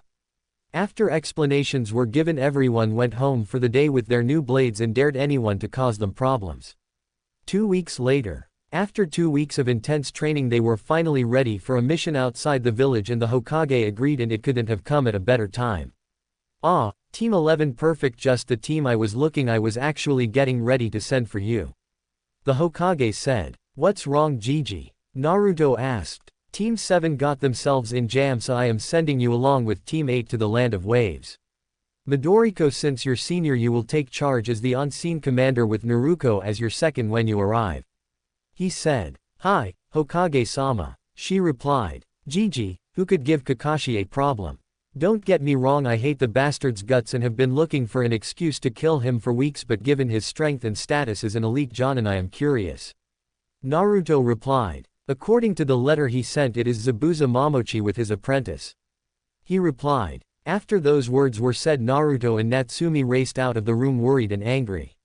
After explanations were given, everyone went home for the day with their new blades and dared anyone to cause them problems. 2 weeks later. After 2 weeks of intense training, they were finally ready for a mission outside the village, and the Hokage agreed, and it couldn't have come at a better time. Ah, Team 11, perfect, just the team I was looking. I was actually getting ready to send for you. The Hokage said. What's wrong, Gigi? Naruto asked. Team 7 got themselves in jam, so I am sending you along with Team 8 to the Land of Waves. Midoriko, since you're senior, you will take charge as the on-scene commander with Naruto as your second when you arrive. He said. Hi, Hokage-sama. She replied. Gigi, who could give Kakashi a problem? Don't get me wrong, I hate the bastard's guts and have been looking for an excuse to kill him for weeks, but given his strength and status as an elite jonin, I am curious. Naruto replied. According to the letter he sent, it is Zabuza Momochi with his apprentice. He replied. After those words were said, Naruto and Natsumi raced out of the room worried and angry.